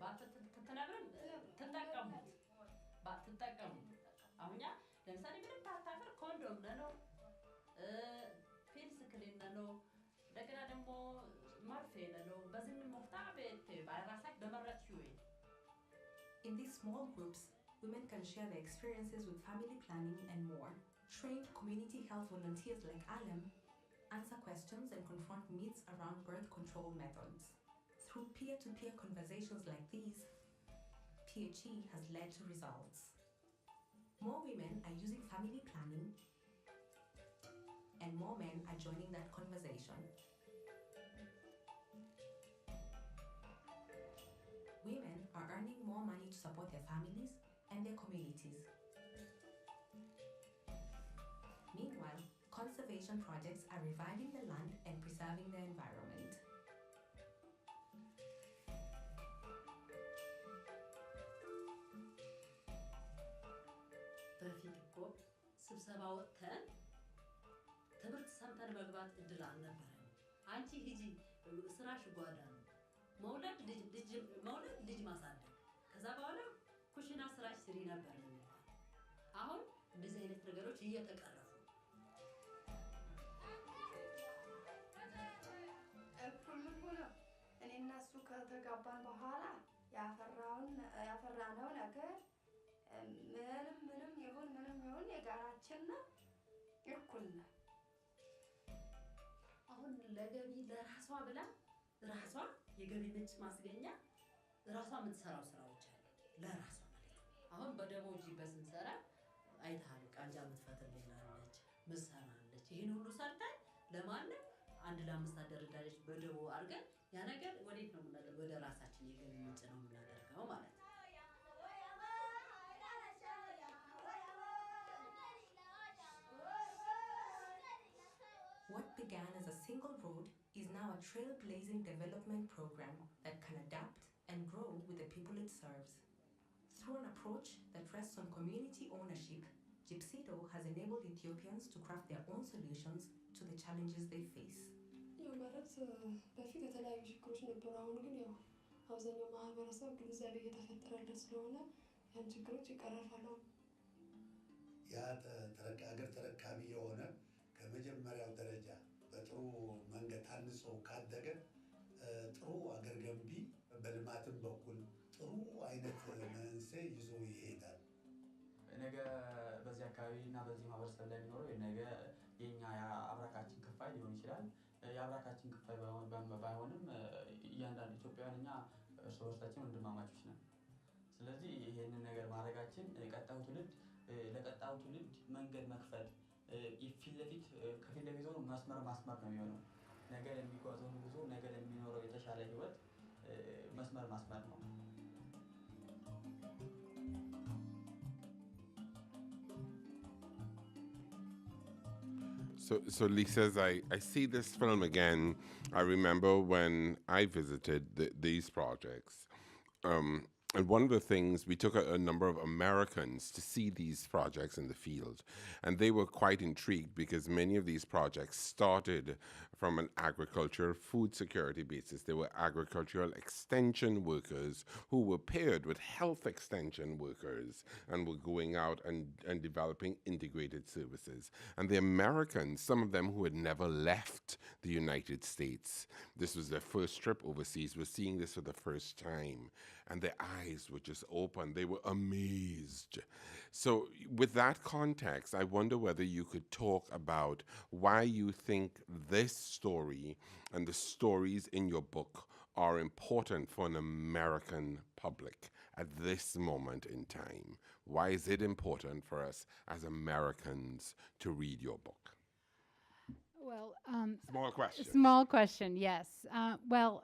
ባትተናብረን ትጠቀሙት ባትጠቀሙት አሁን ያ ለምሳሌ ምንም ታታፈር ኮንዶም ነው ፒልስ ክሊን ነው እንደገና ደግሞ መርፌ ነው በዚህ ሞፍታ ቤት ባራሳክ በመረጥሽው ወይ In these small groups, women can share their experiences with family planning and more. Trained community health volunteers like Alam answer questions and confront myths around birth control methods. Through peer-to-peer conversations like these, PHE has led to results. More women are using family planning and more men are joining that conversation. Women are earning more money to support their families and their communities. Meanwhile, conservation projects are reviving the land and preserving the environment. በፊት እኮ ስብሰባ ወጥተን ትምህርት ሰምተን መግባት እድል አልነበረንም። አንቺ ሂጂ ስራሽ ጓዳ ነው። መውለድ ልጅ ማሳደግ፣ ከዛ በኋላ ኩሽና ስራሽ ስሪ ነበር የሚባለው። አሁን እንደዚህ አይነት ነገሮች እየተቀረፉ እኩል ሆነው እኔና እሱ ከተጋባን በኋላ ያፈራነው ነገር ምንም ይሁን የጋራችን ነው፣ እኩል ነው። አሁን ለገቢ ለራሷ ብላ ራሷ የገቢ ምንጭ ማስገኛ ራሷ የምትሰራው ስራዎች አሉ። ለራሷ ማለት ነው። አሁን በደቦ ጂበት ስንሰራ አይተሃል። ቃንጃ የምትፈትልናለች፣ ምሰራለች። ይህን ሁሉ ሰርተን ለማንም አንድ ለአምስት አደረዳለች በደቦ አድርገን ያ ነገር ወዴት ነው የምናደርገው? ወደ ራሳችን የገቢ ምንጭ ነው የምናደርገው ማለት ነው። What began as a single road is now a trailblazing development program that can adapt and grow with the people it serves. Through an approach that rests on community ownership, Gypsido has enabled Ethiopians to craft their own solutions to the challenges they face. ያው ማለት በፊት የተለያዩ ችግሮች ነበሩ። አሁን ግን ያው አብዛኛው ማህበረሰብ ግንዛቤ እየተፈጠረለት ስለሆነ ያን ችግሮች ይቀርፋሉ። ያ ሀገር ተረካቢ የሆነ ከመጀመሪያው ደረጃ በጥሩ መንገድ ታንጾ ካደገ ጥሩ አገር ገንቢ በልማትም በኩል ጥሩ አይነት መንስኤ ይዞ ይሄዳል። ነገ በዚህ አካባቢ እና በዚህ ማህበረሰብ ላይ የሚኖረው ነገ የኛ የአብራካችን ክፋይ ሊሆን ይችላል። የአብራካችን ክፋይ ባይሆንም እያንዳንዱ ኢትዮጵያውያን እኛ እርስ በርሳችን ወንድማማቾች ነን። ስለዚህ ይሄንን ነገር ማድረጋችን ለቀጣዩ ትውልድ መንገድ መክፈት ከፊት ለፊት ሆኖ መስመር ማስመር ነው የሚሆነው። ነገ የሚጓዘውን ጉዞ ነገ የሚኖረው የተሻለ ህይወት መስመር ማስመር ነው። So Lisa, as I see this film again, I remember when I visited these projects. And one of the things, we took a number of Americans to see these projects in the field. And they were quite intrigued because many of these projects started from an agriculture food security basis. They were agricultural extension workers who were paired with health extension workers and were going out and developing integrated services. And the Americans, some of them who had never left the United States, this was their first trip overseas, were seeing this for the first time. And their eyes were just open. They were amazed. So with that context, I wonder whether you could talk about why you think this story and the stories in your book are important for an American public at this moment in time. Why is it important for us as Americans to read your book? Well, Small question, yes. Well,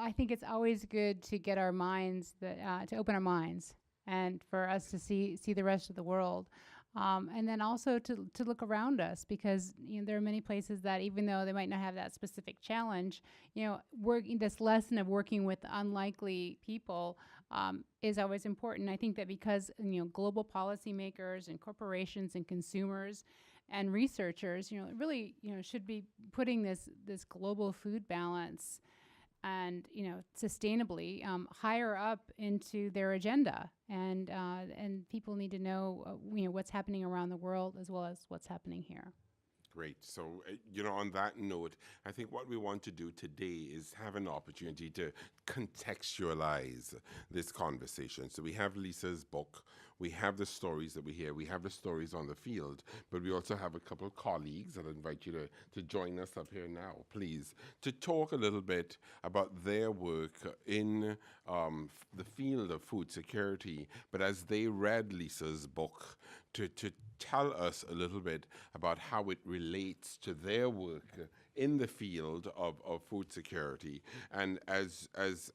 I think it's always good to get our minds, to open our minds, and for us to see the rest of the world, and then also to look around us, because there are many places that, even though they might not have that specific challenge, this lesson of working with unlikely people is always important. I think that because global policymakers and corporations and consumers and researchers, really should be putting this global food balance and sustainably higher up into their agenda, and people need to know what's happening around the world as well as what's happening here. Great. So, on that note, I think what we want to do today is have an opportunity to contextualize this conversation. So we have Lisa's book, we have the stories that we hear, we have the stories on the field, but we also have a couple of colleagues that I invite you to join us up here now, please, to talk a little bit about their work in the field of food security, but as they read Lisa's book, to tell us a little bit about how it relates to their work in the field of food security. And as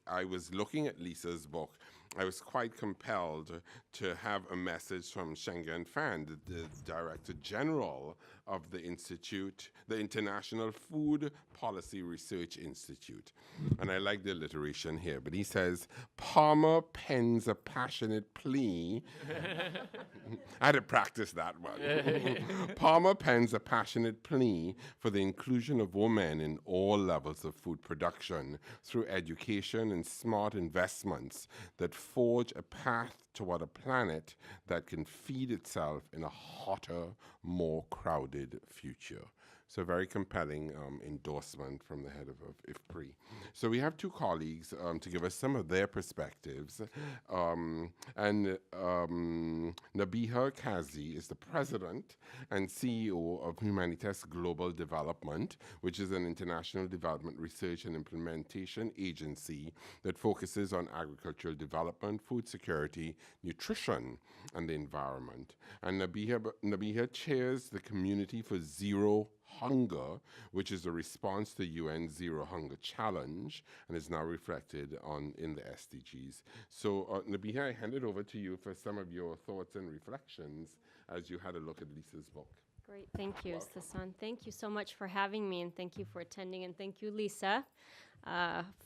I was looking at Lisa's book, I was quite compelled to have a message from Schengen Fan, the Director General of the Institute, the International Food Policy Research Institute. And I like the alliteration here, but he says, Palmer pens a passionate plea. I had to practice that one. Palmer pens a passionate plea for the inclusion of women in all levels of food production through education and smart investments that forge a path toward a planet that can feed itself in a hotter, more crowded future. So very compelling endorsement from the head of IFPRI. So we have two colleagues to give us some of their perspectives. Nabiha Kazi is the president and CEO of Humanitas Global Development, which is an international development research and implementation agency that focuses on agricultural development, food security, nutrition, and the environment. And Nabiha chairs the Community for Zero Hunger, which is a response to UN Zero Hunger Challenge and is now reflected in the SDGs. So Nabiha, I hand it over to you for some of your thoughts and reflections as you had a look at Lisa's book. Great, thank you, Sasan. Thank you so much for having me, and thank you for attending, and thank you, Lisa,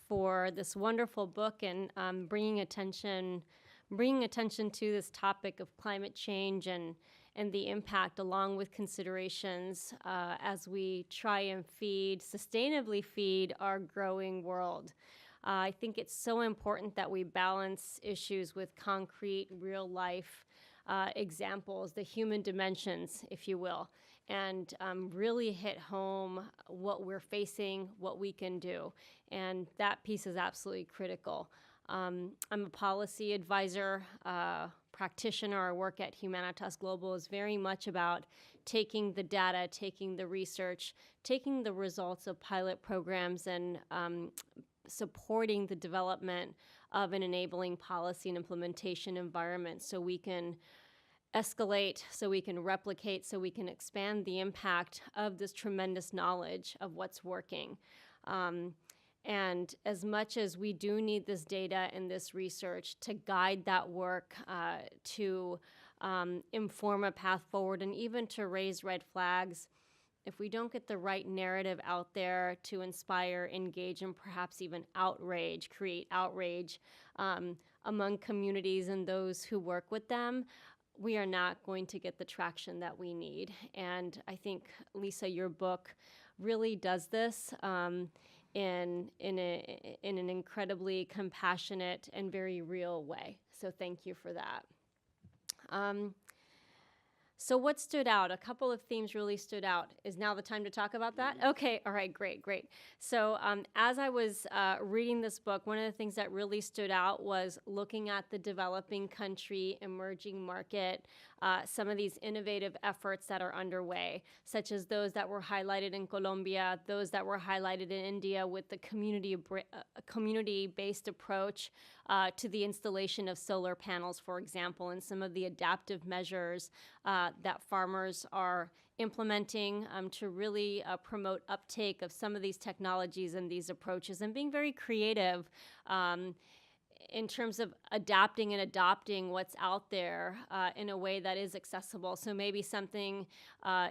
for this wonderful book and bringing attention to this topic of climate change and the impact, along with considerations as we try and sustainably feed our growing world. I think it's so important that we balance issues with concrete, real-life examples, the human dimensions, if you will, and really hit home what we're facing, what we can do. And that piece is absolutely critical. I'm a policy advisor, practitioner. Our work at Humanitas Global is very much about taking the data, taking the research, taking the results of pilot programs, and supporting the development of an enabling policy and implementation environment so we can escalate, so we can replicate, so we can expand the impact of this tremendous knowledge of what's working. And as much as we do need this data and this research to guide that work, to inform a path forward, and even to raise red flags, if we don't get the right narrative out there to inspire, engage, and perhaps even create outrage among communities and those who work with them, we are not going to get the traction that we need. And I think, Lisa, your book really does this in an incredibly compassionate and very real way. So thank you for that. So what stood out? A couple of themes really stood out. Is now the time to talk about that? Okay, all right, great. So as I was reading this book, one of the things that really stood out was looking at the developing country, emerging market, some of these innovative efforts that are underway, such as those that were highlighted in Colombia, those that were highlighted in India with the community-based approach to the installation of solar panels, for example, and some of the adaptive measures that farmers are implementing to really promote uptake of some of these technologies and these approaches, and being very creative in terms of adapting and adopting what's out there in a way that is accessible. So maybe something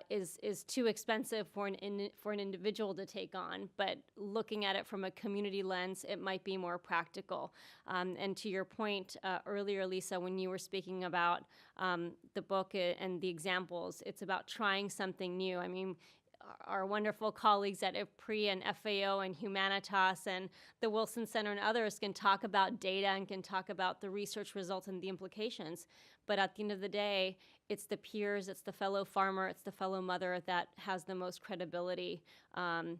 is too expensive for an individual to take on, but looking at it from a community lens, it might be more practical. And to your point earlier, Lisa, when you were speaking about the book and the examples, it's about trying something new. I mean, our wonderful colleagues at IFPRI and FAO and Humanitas and the Wilson Center and others can talk about data and can talk about the research results and the implications. But at the end of the day, it's the peers, it's the fellow farmer, it's the fellow mother that has the most credibility. And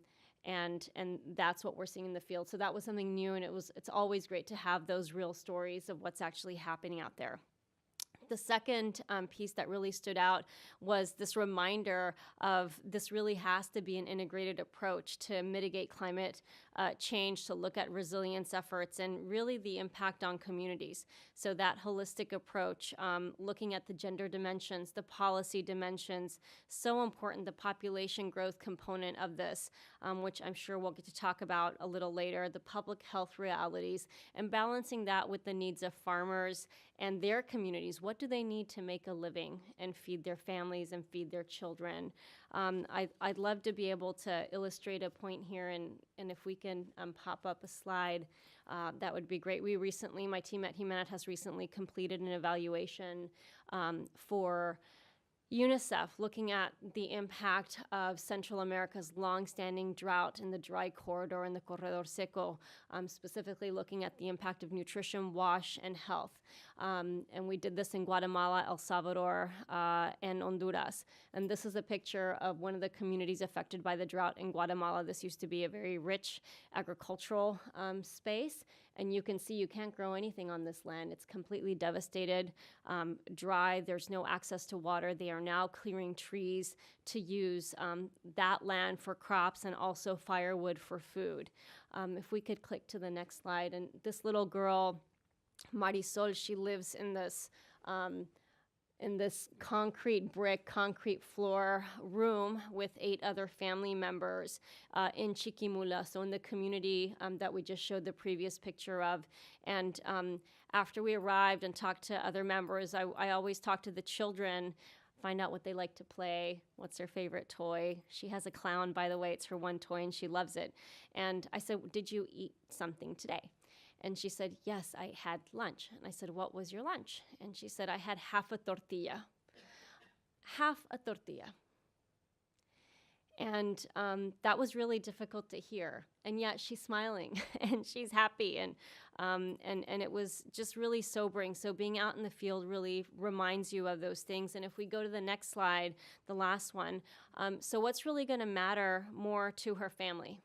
that's what we're seeing in the field. So that was something new, and it's always great to have those real stories of what's actually happening out there. The second piece that really stood out was this reminder of this really has to be an integrated approach to mitigate climate change, to look at resilience efforts and really the impact on communities. So that holistic approach, looking at the gender dimensions, the policy dimensions, so important, the population growth component of this. which I'm sure we'll get to talk about a little later, the public health realities, and balancing that with the needs of farmers and their communities. What do they need to make a living and feed their families and feed their children? I'd love to be able to illustrate a point here, and if we can pop up a slide, that would be great. My team at Humanitas recently completed an evaluation for UNICEF, looking at the impact of Central America's longstanding drought in the dry corridor in the Corredor Seco, specifically looking at the impact of nutrition, wash, and health. And we did this in Guatemala, El Salvador, and Honduras. And this is a picture of one of the communities affected by the drought in Guatemala. This used to be a very rich agricultural space. And you can see you can't grow anything on this land. It's completely devastated, dry. There's no access to water. They are now clearing trees to use that land for crops and also firewood for food. If we could click to the next slide. And this little girl, Marisol, she lives in this concrete floor room with 8 other family members in Chiquimula, so in the community that we just showed the previous picture of. And after we arrived and talked to other members, I always talk to the children, find out what they like to play, what's their favorite toy. She has a clown, by the way. It's her one toy, and she loves it. And I said, did you eat something today? And she said, yes, I had lunch. And I said, what was your lunch? And she said, I had half a tortilla. Half a tortilla. And that was really difficult to hear. And yet she's smiling and she's happy. And it was just really sobering. So being out in the field really reminds you of those things. And if we go to the next slide, the last one. So what's really going to matter more to her family?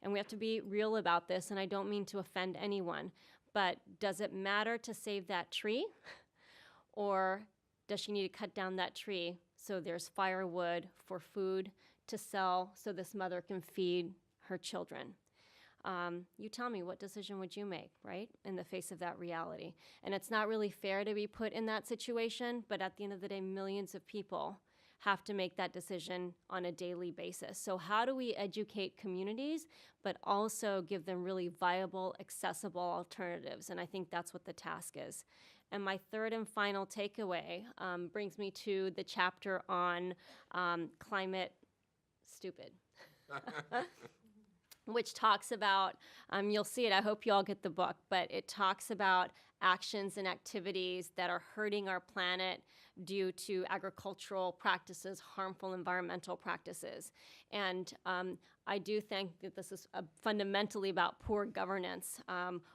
And we have to be real about this, and I don't mean to offend anyone, but does it matter to save that tree? Or does she need to cut down that tree so there's firewood for food to sell so this mother can feed her children? You tell me, what decision would you make, right, in the face of that reality? And it's not really fair to be put in that situation, but at the end of the day, millions of people have to make that decision on a daily basis. So how do we educate communities, but also give them really viable, accessible alternatives? And I think that's what the task is. And my third and final takeaway brings me to the chapter on climate stupid. Which talks about, you'll see it, I hope you all get the book, but it talks about actions and activities that are hurting our planet due to agricultural practices, harmful environmental practices. And I do think that this is fundamentally about poor governance,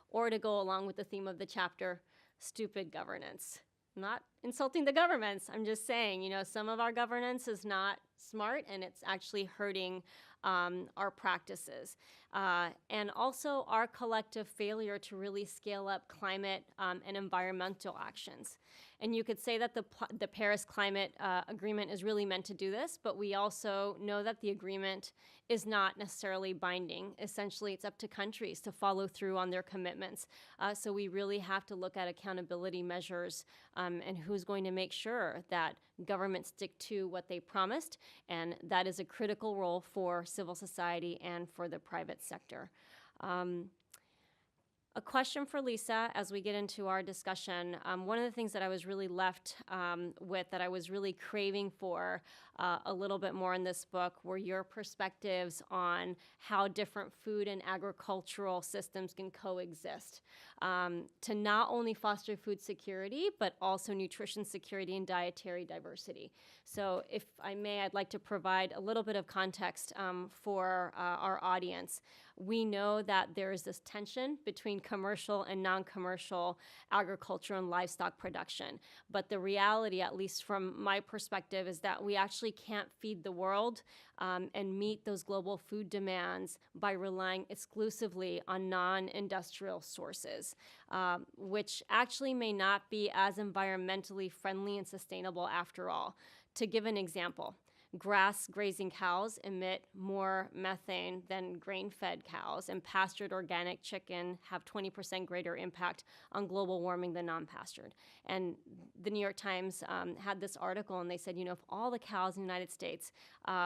or to go along with the theme of the chapter, stupid governance. I'm not insulting the governments, I'm just saying, some of our governance is not smart and it's actually hurting our practices. And also our collective failure to really scale up climate and environmental actions. And you could say that the Paris Climate Agreement is really meant to do this, but we also know that the agreement is not necessarily binding. Essentially, it's up to countries to follow through on their commitments. So we really have to look at accountability measures and who's going to make sure that governments stick to what they promised, and that is a critical role for civil society and for the private sector. A question for Lisa as we get into our discussion. One of the things that I was really left with, that I was really craving for a little bit more in this book, were your perspectives on how different food and agricultural systems can coexist to not only foster food security, but also nutrition security and dietary diversity. So if I may, I'd like to provide a little bit of context for our audience. We know that there is this tension between commercial and non-commercial agriculture and livestock production. But the reality, at least from my perspective, is that we actually can't feed the world and meet those global food demands by relying exclusively on non-industrial sources, which actually may not be as environmentally friendly and sustainable after all. To give an example, grass grazing cows emit more methane than grain-fed cows, and pastured organic chicken have 20% greater impact on global warming than non-pastured. And the New York Times had this article, and they said, if all the cows in the United States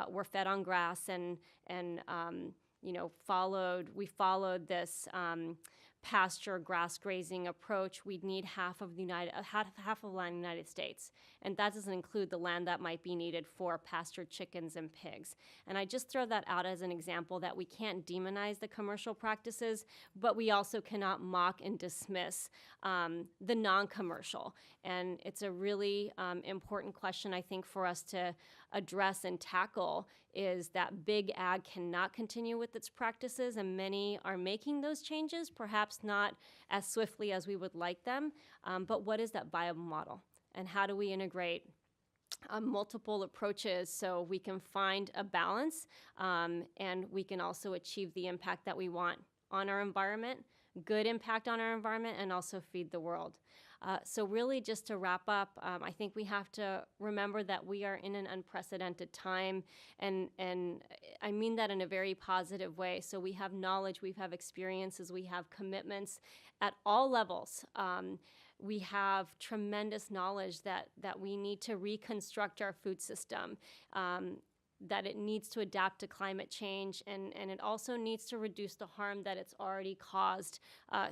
were fed on grass and followed this pasture grass grazing approach, we'd need half of the land in the United States. And that doesn't include the land that might be needed for pastured chickens and pigs. And I just throw that out as an example that we can't demonize the commercial practices, but we also cannot mock and dismiss the non-commercial. And it's a really important question, I think, for us to address and tackle, is that big ag cannot continue with its practices, and many are making those changes, perhaps not as swiftly as we would like them, but what is that viable model? And how do we integrate multiple approaches so we can find a balance and we can also achieve the impact that we want on our environment, good impact on our environment, and also feed the world. So really, just to wrap up, I think we have to remember that we are in an unprecedented time, and I mean that in a very positive way. So we have knowledge, we have experiences, we have commitments at all levels. We have tremendous knowledge that we need to reconstruct our food system, that it needs to adapt to climate change, and it also needs to reduce the harm that it's already caused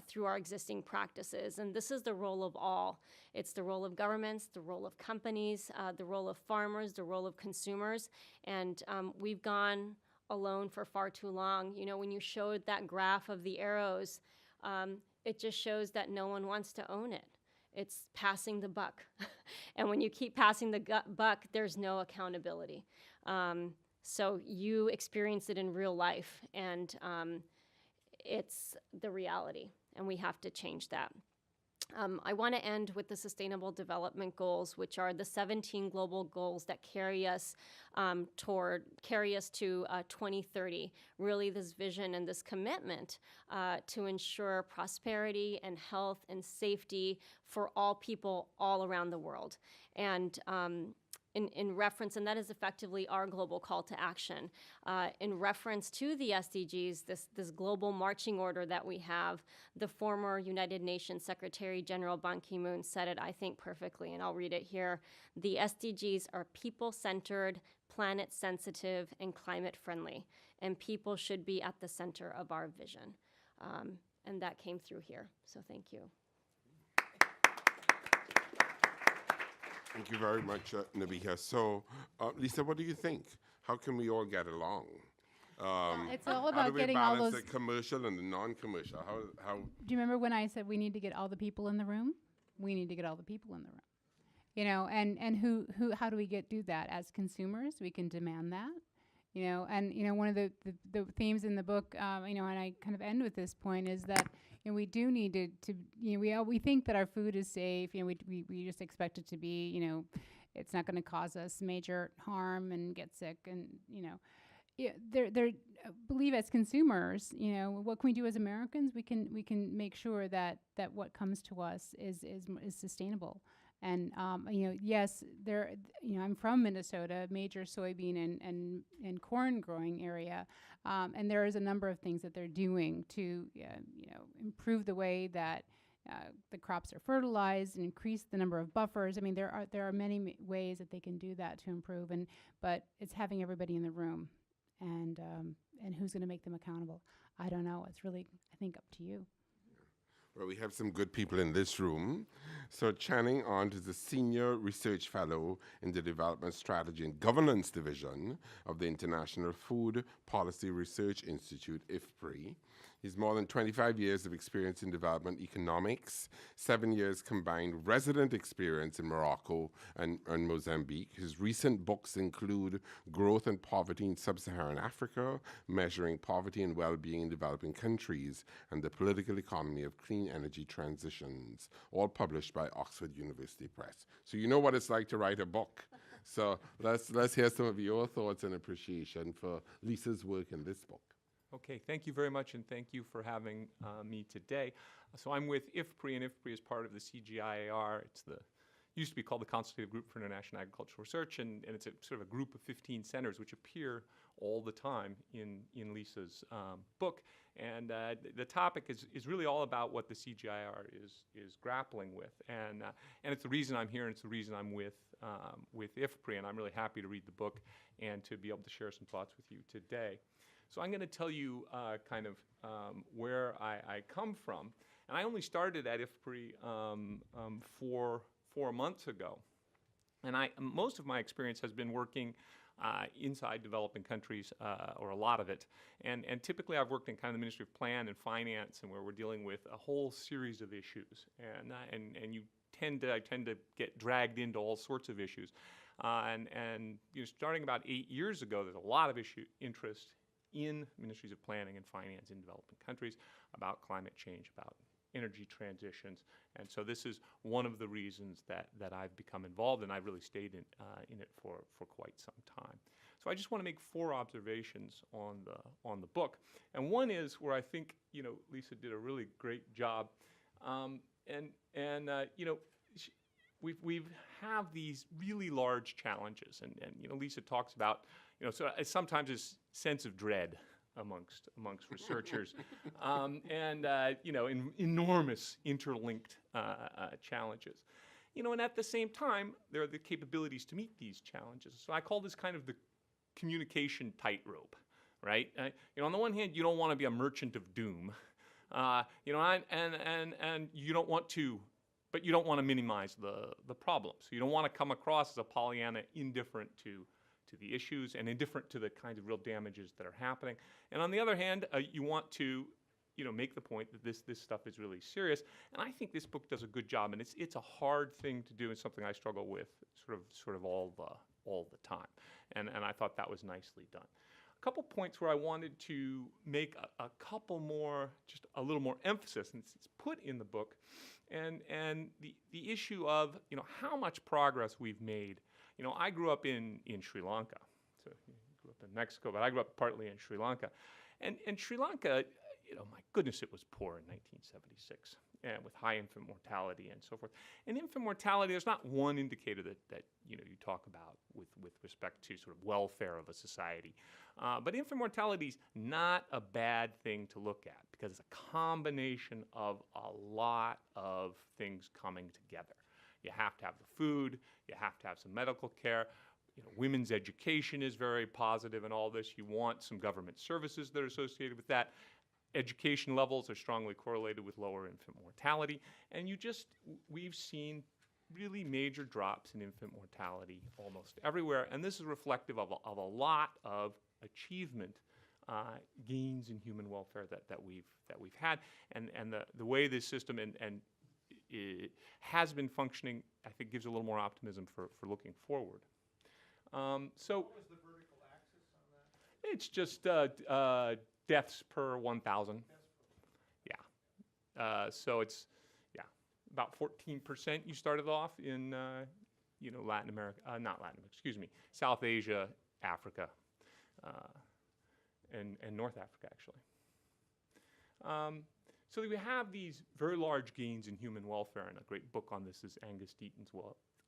through our existing practices. And this is the role of all. It's the role of governments, the role of companies, the role of farmers, the role of consumers. And we've gone alone for far too long. When you showed that graph of the arrows, it just shows that no one wants to own it. It's passing the buck. And when you keep passing the buck, there's no accountability. So you experience it in real life, and it's the reality, and we have to change that. I want to end with the Sustainable Development Goals, which are the 17 global goals that carry us to 2030. Really, this vision and this commitment to ensure prosperity and health and safety for all people all around the world. And in reference, and that is effectively our global call to action. In reference to the SDGs, this global marching order that we have, the former United Nations Secretary General Ban Ki-moon said it, I think, perfectly, and I'll read it here. The SDGs are people-centered, planet-sensitive, and climate-friendly, and people should be at the center of our vision. And that came through here, so thank you. Thank you very much, Nabiha. So, Lisa, what do you think? How can we all get along? It's all about how do we getting all balance those. the commercial and the non-commercial? How? Do you remember when I said we need to get all the people in the room? We need to get all the people in the room. And who how do we do that as consumers? We can demand that. And one of the themes in the book, and I kind of end with this point, is that we do need to we think that our food is safe. We just expect it to be, it's not going to cause us major harm and get sick, and believe as consumers, what can we do as Americans? We can make sure that what comes to us is sustainable. And yes, I'm from Minnesota, major soybean and corn growing area, and there is a number of things that they're doing to improve the way that the crops are fertilized and increase the number of buffers. I mean, there are many ways that they can do that to improve, but it's having everybody in the room, and who's going to make them accountable? I don't know. It's really, I think, up to you. Well, we have some good people in this room. So Channing Arndt is a senior research fellow in the Development Strategy and Governance Division of the International Food Policy Research Institute, IFPRI. He's more than 25 years of experience in development economics, 7 years combined resident experience in Morocco and Mozambique. His recent books include Growth and Poverty in Sub-Saharan Africa, Measuring Poverty and Well-Being in Developing Countries, and The Political Economy of Clean Energy Transitions, all published by Oxford University Press. So you know what it's like to write a book. So let's hear some of your thoughts and appreciation for Lisa's work in this book. Okay, thank you very much, and thank you for having me today. So I'm with IFPRI, and IFPRI is part of the CGIAR. It's the used to be called the Consultative Group for International Agricultural Research, and it's a sort of a group of 15 centers which appear all the time in Lisa's book. And the topic is really all about what the CGIAR is grappling with, and it's the reason I'm here, and it's the reason I'm with IFPRI, and I'm really happy to read the book and to be able to share some thoughts with you today. So I'm going to tell you kind of where I come from, and I only started at IFPRI 4 months ago, and most of my experience has been working inside developing countries, or a lot of it. And typically I've worked in kind of the Ministry of Plan and Finance, and where we're dealing with a whole series of issues. And I tend to get dragged into all sorts of issues. And you know, starting about 8 years ago, there's a lot of interest in ministries of planning and finance in developing countries about climate change, about energy transitions. And so this is one of the reasons that I've become involved, and I've really stayed in it for quite some time. So I just want to make 4 observations on the book. And one is where I think, you know, Lisa did a really great job. You know, we have these really large challenges, and you know, Lisa talks about, you know, so sometimes this sense of dread amongst researchers, you know, enormous interlinked challenges, you know, and at the same time there are the capabilities to meet these challenges. So I call this kind of the communication tightrope, right? You know, on the one hand, you don't want to be a merchant of doom, you know, and you don't want to, but you don't want to minimize the problem. So you don't want to come across as a Pollyanna, indifferent to the issues and indifferent to the kinds of real damages that are happening. And on the other hand, you want to, you know, make the point that this stuff is really serious. And I think this book does a good job, and it's a hard thing to do, and something I struggle with sort of all the time. And I thought that was nicely done. A couple points where I wanted to make a couple more, just a little more emphasis, and it's put in the book, and the issue of, you know, how much progress we've made. You know, I grew up in Sri Lanka, so you grew up in Mexico, but I grew up partly in Sri Lanka. And Sri Lanka, you know, my goodness, it was poor in 1976, and with high infant mortality and so forth. And infant mortality, there's not one indicator that you know, you talk about with respect to sort of welfare of a society. But infant mortality is not a bad thing to look at, because it's a combination of a lot of things coming together. You have to have the food, you have to have some medical care, you know, women's education is very positive in all this. You want some government services that are associated with that. Education levels are strongly correlated with lower infant mortality, and we've seen really major drops in infant mortality almost everywhere, and this is reflective of a lot of achievement, gains in human welfare that we've had, and the way this system and it has been functioning, I think, gives a little more optimism for looking forward. So what was the vertical axis on that? It's just deaths per 1,000. Yeah. So it's, yeah, about 14% you started off in, you know, Latin America, not Latin America, excuse me, South Asia, Africa, and North Africa, actually. So we have these very large gains in human welfare, and a great book on this is Angus Deaton's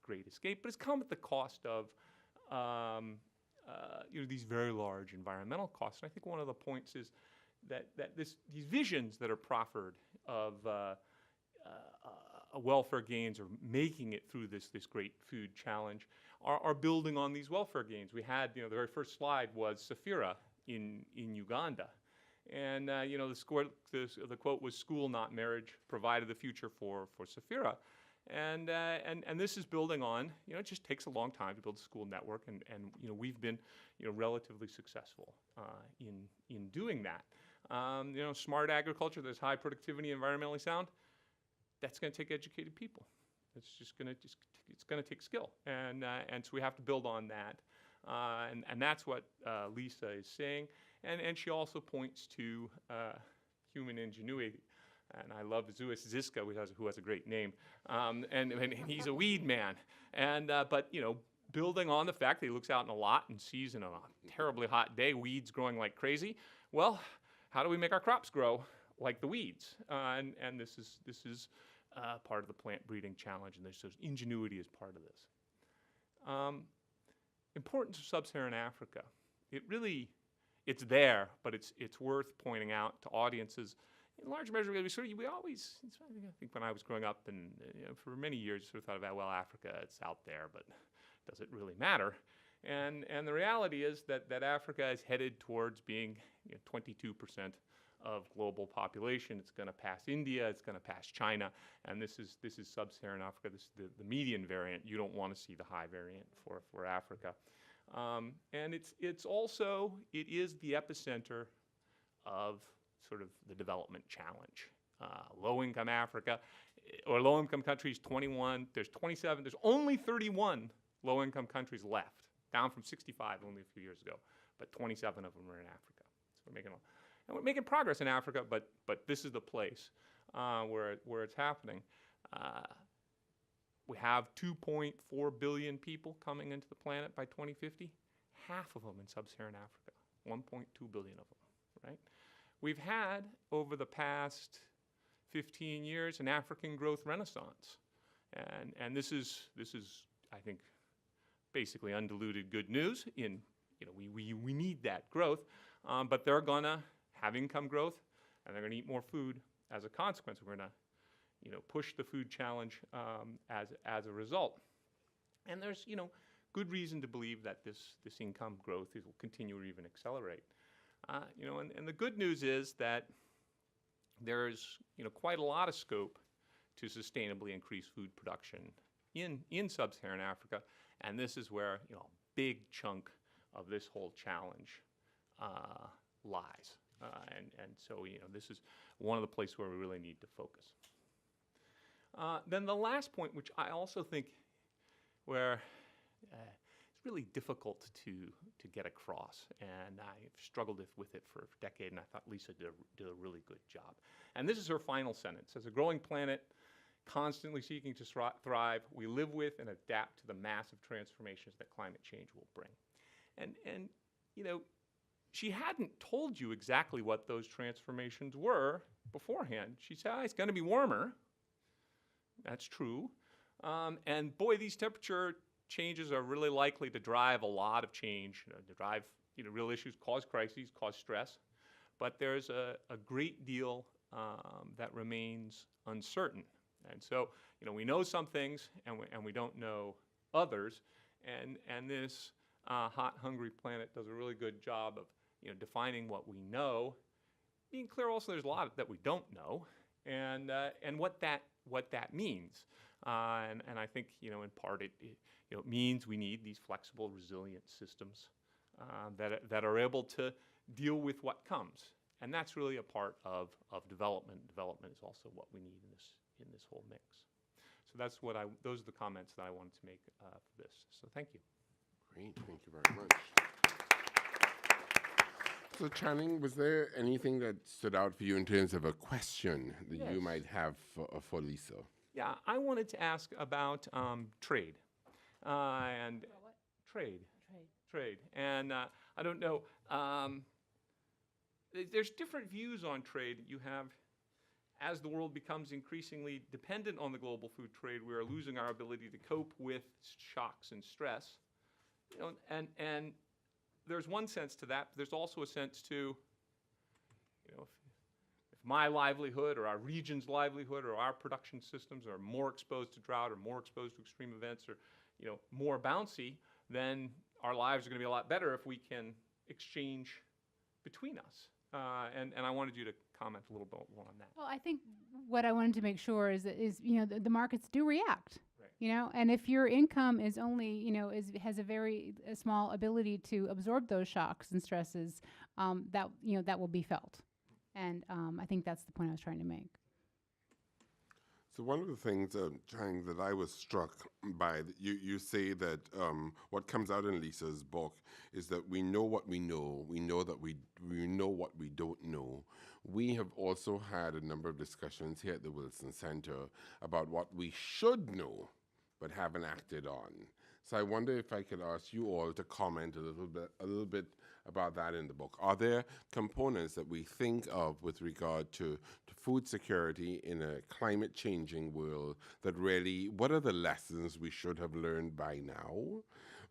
Great Escape, but it's come at the cost of you know, these very large environmental costs. And I think one of the points is that these visions that are proffered of welfare gains or making it through this great food challenge are building on these welfare gains. We had, you know, the very first slide was Shearer in Uganda. And you know, the quote was, "School, not marriage, provided the future for Shearer," and this is building on, you know, it just takes a long time to build a school network, and you know, we've been, you know, relatively successful in doing that. You know, smart agriculture that's high productivity, environmentally sound, that's going to take educated people. It's just going to take skill, and so we have to build on that, and that's what Lisa is saying. And she also points to human ingenuity. And I love Zeus Ziska, who has a great name. And he's a weed man. But, you know, building on the fact that he looks out in a lot and sees in a terribly hot day weeds growing like crazy, well, how do we make our crops grow like the weeds? And this is part of the plant breeding challenge, and there's ingenuity as part of this. Importance of sub-Saharan Africa. It's there, but it's worth pointing out to audiences. In large measure, we always, I think when I was growing up, and for many years, sort of thought about, well, Africa, it's out there, but does it really matter? And the reality is that Africa is headed towards being 22% of global population. It's going to pass India. It's going to pass China. And this is sub-Saharan Africa. This is the median variant. You don't want to see the high variant for Africa. And it's also, it is the epicenter of sort of the development challenge. Low-income Africa, or low-income countries, 21. There's 27. There's only 31 low-income countries left, down from 65 only a few years ago. But 27 of them are in Africa. So we're making progress in Africa, but this is the place where it's happening. We have 2.4 billion people coming into the planet by 2050, half of them in sub-Saharan Africa, 1.2 billion of them, right? We've had, over the past 15 years, an African growth renaissance. And this is, I think, basically undiluted good news. We need that growth, but they're going to have income growth, and they're going to eat more food as a consequence. We're going to push the food challenge as a result. And there's good reason to believe that this income growth will continue or even accelerate. And the good news is that there's quite a lot of scope to sustainably increase food production in sub-Saharan Africa, and this is where a big chunk of this whole challenge lies. And so this is one of the places where we really need to focus. Then the last point, which I also think where it's really difficult to get across, and I've struggled with it for a decade, and I thought Lisa did a really good job. And this is her final sentence. As a growing planet, constantly seeking to thrive, we live with and adapt to the massive transformations that climate change will bring. And she hadn't told you exactly what those transformations were beforehand. She said, it's going to be warmer. That's true. And boy, these temperature changes are really likely to drive a lot of change, to drive real issues, cause crises, cause stress. But there's a great deal that remains uncertain. And so, we know some things, and we don't know others. And this hot, hungry planet does a really good job of defining what we know, being clear also there's a lot that we don't know, and what that means. And I think in part it means we need these flexible, resilient systems that are able to deal with what comes. And that's really a part of development. Development is also what we need in this whole mix. So those are the comments that I wanted to make for this. So thank you. Great, thank you very much. So Channing, was there anything that stood out for you in terms of a question that you might have for Lisa? Yeah, I wanted to ask about trade. And what? Trade. And I don't know, there's different views on trade that you have. As the world becomes increasingly dependent on the global food trade, we are losing our ability to cope with shocks and stress. And there's one sense to that, but there's also a sense to, if my livelihood or our region's livelihood or our production systems are more exposed to drought or more exposed to extreme events or, more bouncy, then our lives are going to be a lot better if we can exchange between us. And I wanted you to comment a little bit more on that. Well, I think what I wanted to make sure is the markets do react. Right. And if your income is only, has a very small ability to absorb those shocks and stresses, that will be felt. And I think that's the point I was trying to make. So one of the things, Chang, that I was struck by, you say that what comes out in Lisa's book is that we know what we know. We know that we know what we don't know. We have also had a number of discussions here at the Wilson Center about what we should know but haven't acted on. So I wonder if I could ask you all to comment a little bit about that in the book. Are there components that we think of with regard to food security in a climate changing world that really, what are the lessons we should have learned by now?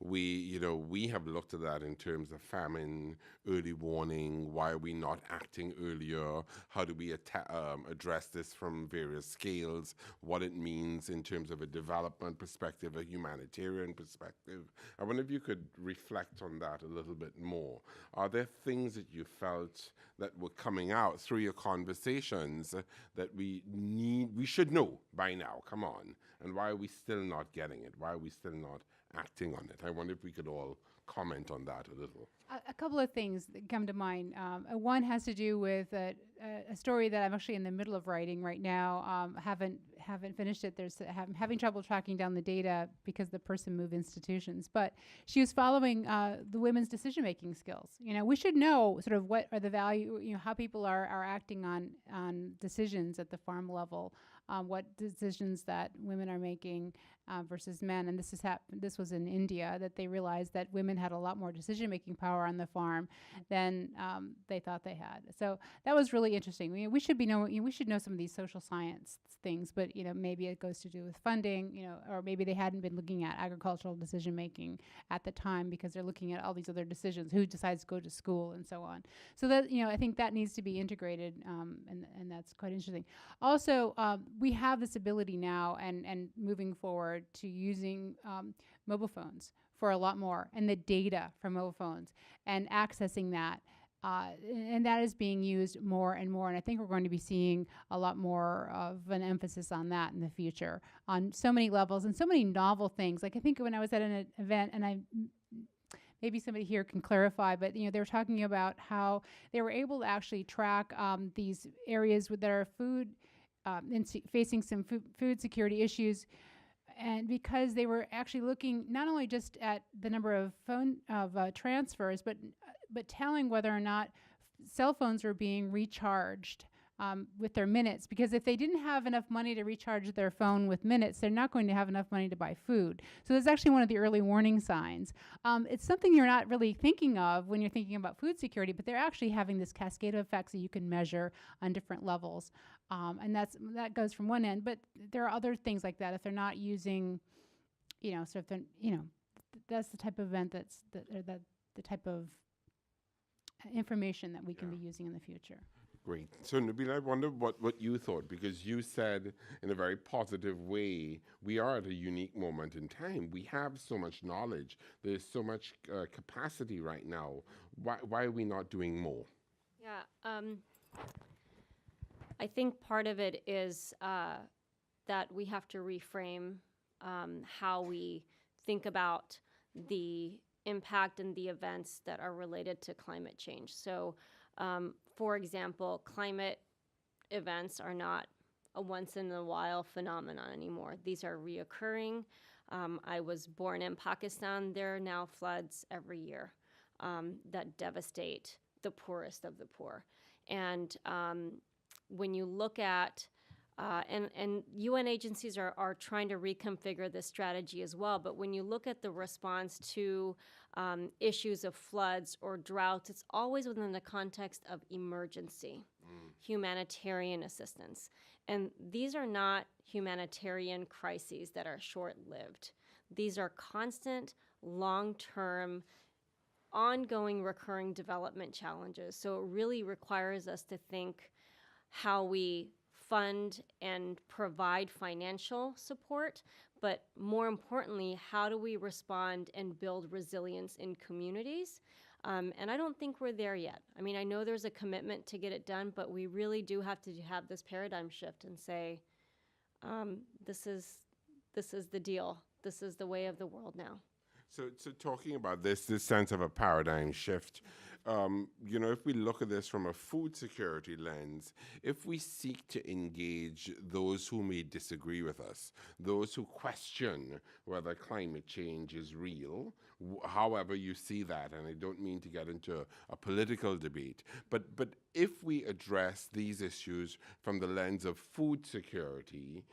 We have looked at that in terms of famine, early warning, why are we not acting earlier? How do we address this from various scales? What it means in terms of a development perspective, a humanitarian perspective. I wonder if you could reflect on that a little bit more. Are there things that you felt that were coming out through your conversations that we should know by now? Come on. And why are we still not getting it? Why are we still not acting on it? I wonder if we could all comment on that a little. A couple of things that come to mind. One has to do with a story that I'm actually in the middle of writing right now. Haven't finished it. I'm having trouble tracking down the data because the person moved institutions. But she was following the women's decision-making skills. We should know sort of what are the value, how people are acting on decisions at the farm level, what decisions that women are making versus men. And this was in India, that they realized that women had a lot more decision-making power on the farm than they thought they had. So that was really interesting. We should know some of these social science things, but maybe it goes to do with funding, or maybe they hadn't been looking at agricultural decision-making at the time because they're looking at all these other decisions, who decides to go to school and so on. So that, I think that needs to be integrated, and that's quite interesting. Also, we have this ability now and moving forward to using mobile phones for a lot more, and the data from mobile phones and accessing that. And that is being used more and more. And I think we're going to be seeing a lot more of an emphasis on that in the future on so many levels and so many novel things. Like I think when I was at an event, and maybe somebody here can clarify, but they were talking about how they were able to actually track these areas that are facing some food security issues. And because they were actually looking not only just at the number of transfers, but telling whether or not cell phones were being recharged with their minutes. Because if they didn't have enough money to recharge their phone with minutes, they're not going to have enough money to buy food. So that's actually one of the early warning signs. It's something you're not really thinking of when you're thinking about food security, but they're actually having this cascade of effects that you can measure on different levels. And that goes from one end, but there are other things like that. If they're not using, that's the type of event that the type of information that we can be using in the future. Great. So Nabila, I wonder what you thought, because you said in a very positive way, we are at a unique moment in time. We have so much knowledge. There's so much capacity right now. Why are we not doing more? Yeah. I think part of it is that we have to reframe how we think about the impact and the events that are related to climate change. So, for example, climate events are not a once-in-a-while phenomenon anymore. These are reoccurring. I was born in Pakistan. There are now floods every year that devastate the poorest of the poor. And when you look at, and UN agencies are trying to reconfigure this strategy as well, but when you look at the response to issues of floods or droughts, it's always within the context of emergency, humanitarian assistance. And these are not humanitarian crises that are short-lived. These are constant, long-term, ongoing, recurring development challenges. So it really requires us to think how we fund and provide financial support, but more importantly, how do we respond and build resilience in communities? And I don't think we're there yet. I mean, I know there's a commitment to get it done, but we really do have to have this paradigm shift and say, this is the deal. This is the way of the world now. So talking about this sense of a paradigm shift, if we look at this from a food security lens, if we seek to engage those who may disagree with us, those who question whether climate change is real, however you see that, and I don't mean to get into a political debate, but if we address these issues from the lens of food security,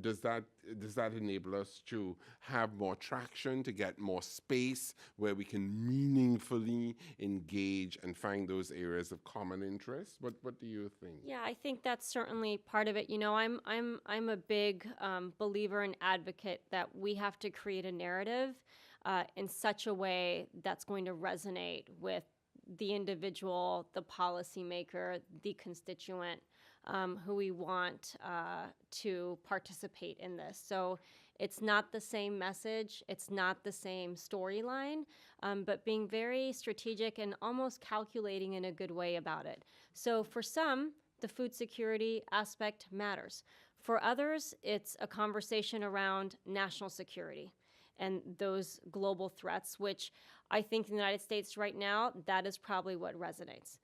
does that enable us to have more traction, to get more space where we can meaningfully engage and find those areas of common interest? What do you think? Yeah, I think that's certainly part of it. I'm a big believer and advocate that we have to create a narrative in such a way that's going to resonate with the individual, the policymaker, the constituent who we want to participate in this. So it's not the same message, it's not the same storyline, but being very strategic and almost calculating in a good way about it. So for some, the food security aspect matters. For others, it's a conversation around national security and those global threats, which I think in the United States right now, that is probably what resonates.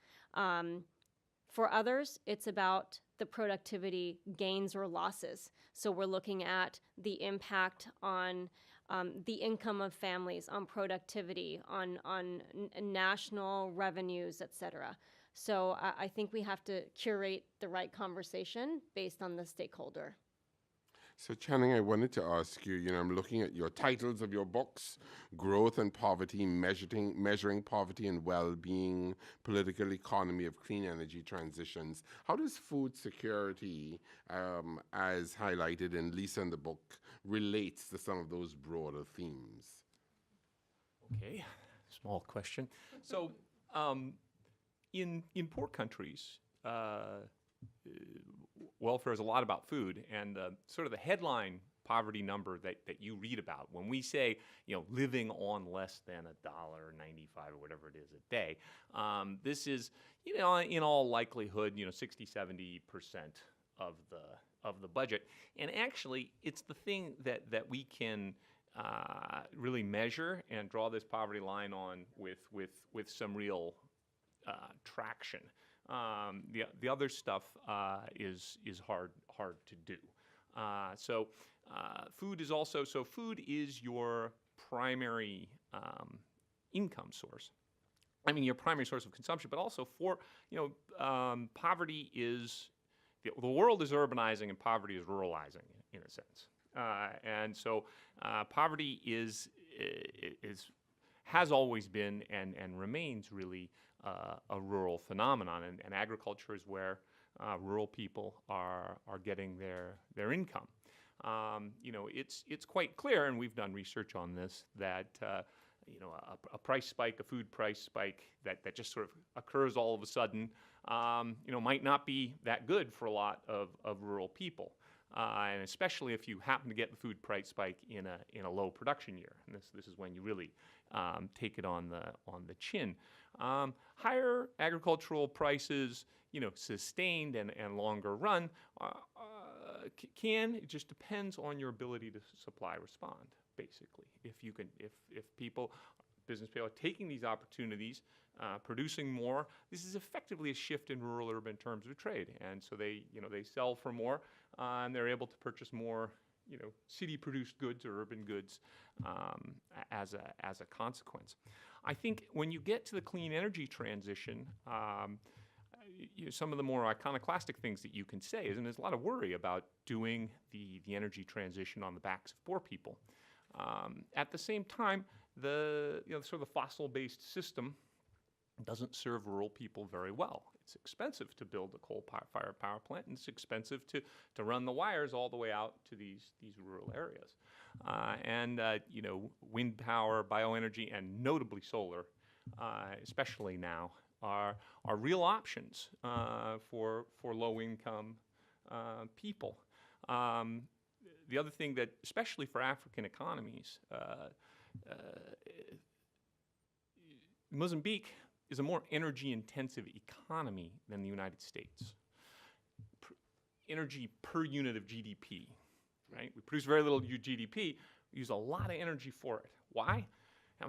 For others, it's about the productivity gains or losses. So we're looking at the impact on the income of families, on productivity, on national revenues, et cetera. So I think we have to curate the right conversation based on the stakeholder. So Channing, I wanted to ask you, I'm looking at your titles of your books, Growth and Poverty, Measuring Poverty and Well-Being, Political Economy of Clean Energy Transitions. How does food security, as highlighted in Lisa in the book, relates to some of those broader themes? Okay, small question. So in poor countries, welfare is a lot about food, and sort of the headline poverty number that you read about when we say, living on less than $1.95 or whatever it is a day, this is, in all likelihood, 60-70% of the budget. And actually, it's the thing that we can really measure and draw this poverty line on with some real traction. The other stuff is hard to do. So food is also, food is your primary income source. I mean, your primary source of consumption, but also for, poverty is, the world is urbanizing and poverty is ruralizing in a sense. And so poverty has always been and remains really a rural phenomenon, and agriculture is where rural people are getting their income. It's quite clear, and we've done research on this, that a price spike, a food price spike that just sort of occurs all of a sudden, might not be that good for a lot of rural people. And especially if you happen to get the food price spike in a low production year, and this is when you really take it on the chin. Higher agricultural prices, sustained and longer run, it just depends on your ability to supply respond. Basically, if business people are taking these opportunities, producing more, this is effectively a shift in rural-urban terms of trade, and so they sell for more, and they're able to purchase more, city-produced goods or urban goods as a consequence. I think when you get to the clean energy transition, some of the more iconoclastic things that you can say is, and there's a lot of worry about doing the energy transition on the backs of poor people. At the same time, the sort of the fossil-based system doesn't serve rural people very well. It's expensive to build a coal-fired power plant, and it's expensive to run the wires all the way out to these rural areas. Wind power, bioenergy, and notably solar, especially now, are real options for low-income people. The other thing that, especially for African economies, Mozambique is a more energy-intensive economy than the United States. Energy per unit of GDP, right? We produce very little GDP, we use a lot of energy for it. Why?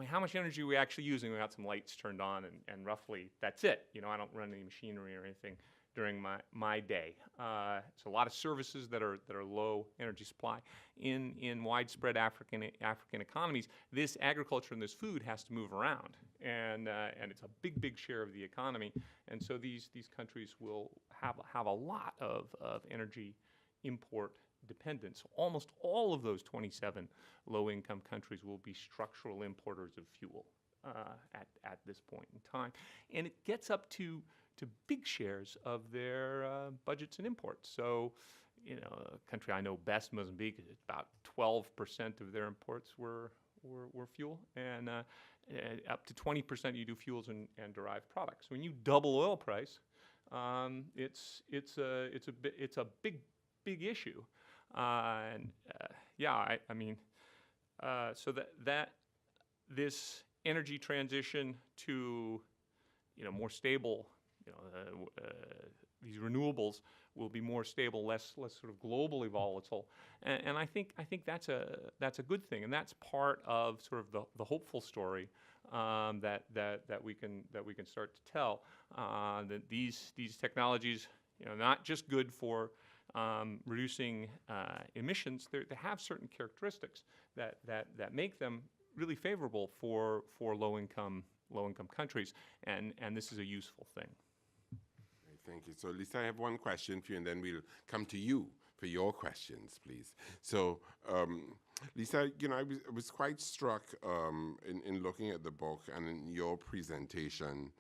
how much energy are we actually using? We got some lights turned on, and roughly that's it. You know, I don't run any machinery or anything during my day. It's a lot of services that are low energy supply. In widespread African economies, this agriculture and this food has to move around, and it's a big share of the economy. And so these countries will have a lot of energy import dependence. Almost all of those 27 low-income countries will be structural importers of fuel at this point in time, and it gets up to big shares of their budgets and imports. So, you know, a country I know best, Mozambique, about 12% of their imports were fuel, and up to 20% you do fuels and derived products. When you double oil price, it's a big issue, yeah, I mean, so that this energy transition to, you know, more stable, you know, these renewables will be more stable, less sort of globally volatile, and I think that's a good thing, and that's part of sort of the hopeful story that we can start to tell, that these technologies, you know, not just good for reducing emissions, they have certain characteristics that make them really favorable for low-income countries, and this is a useful thing. Thank you. So, Lisa, I have one question for you, and then we'll come to you for your questions, please. So, Lisa, you know, I was quite struck in looking at the book and in your presentation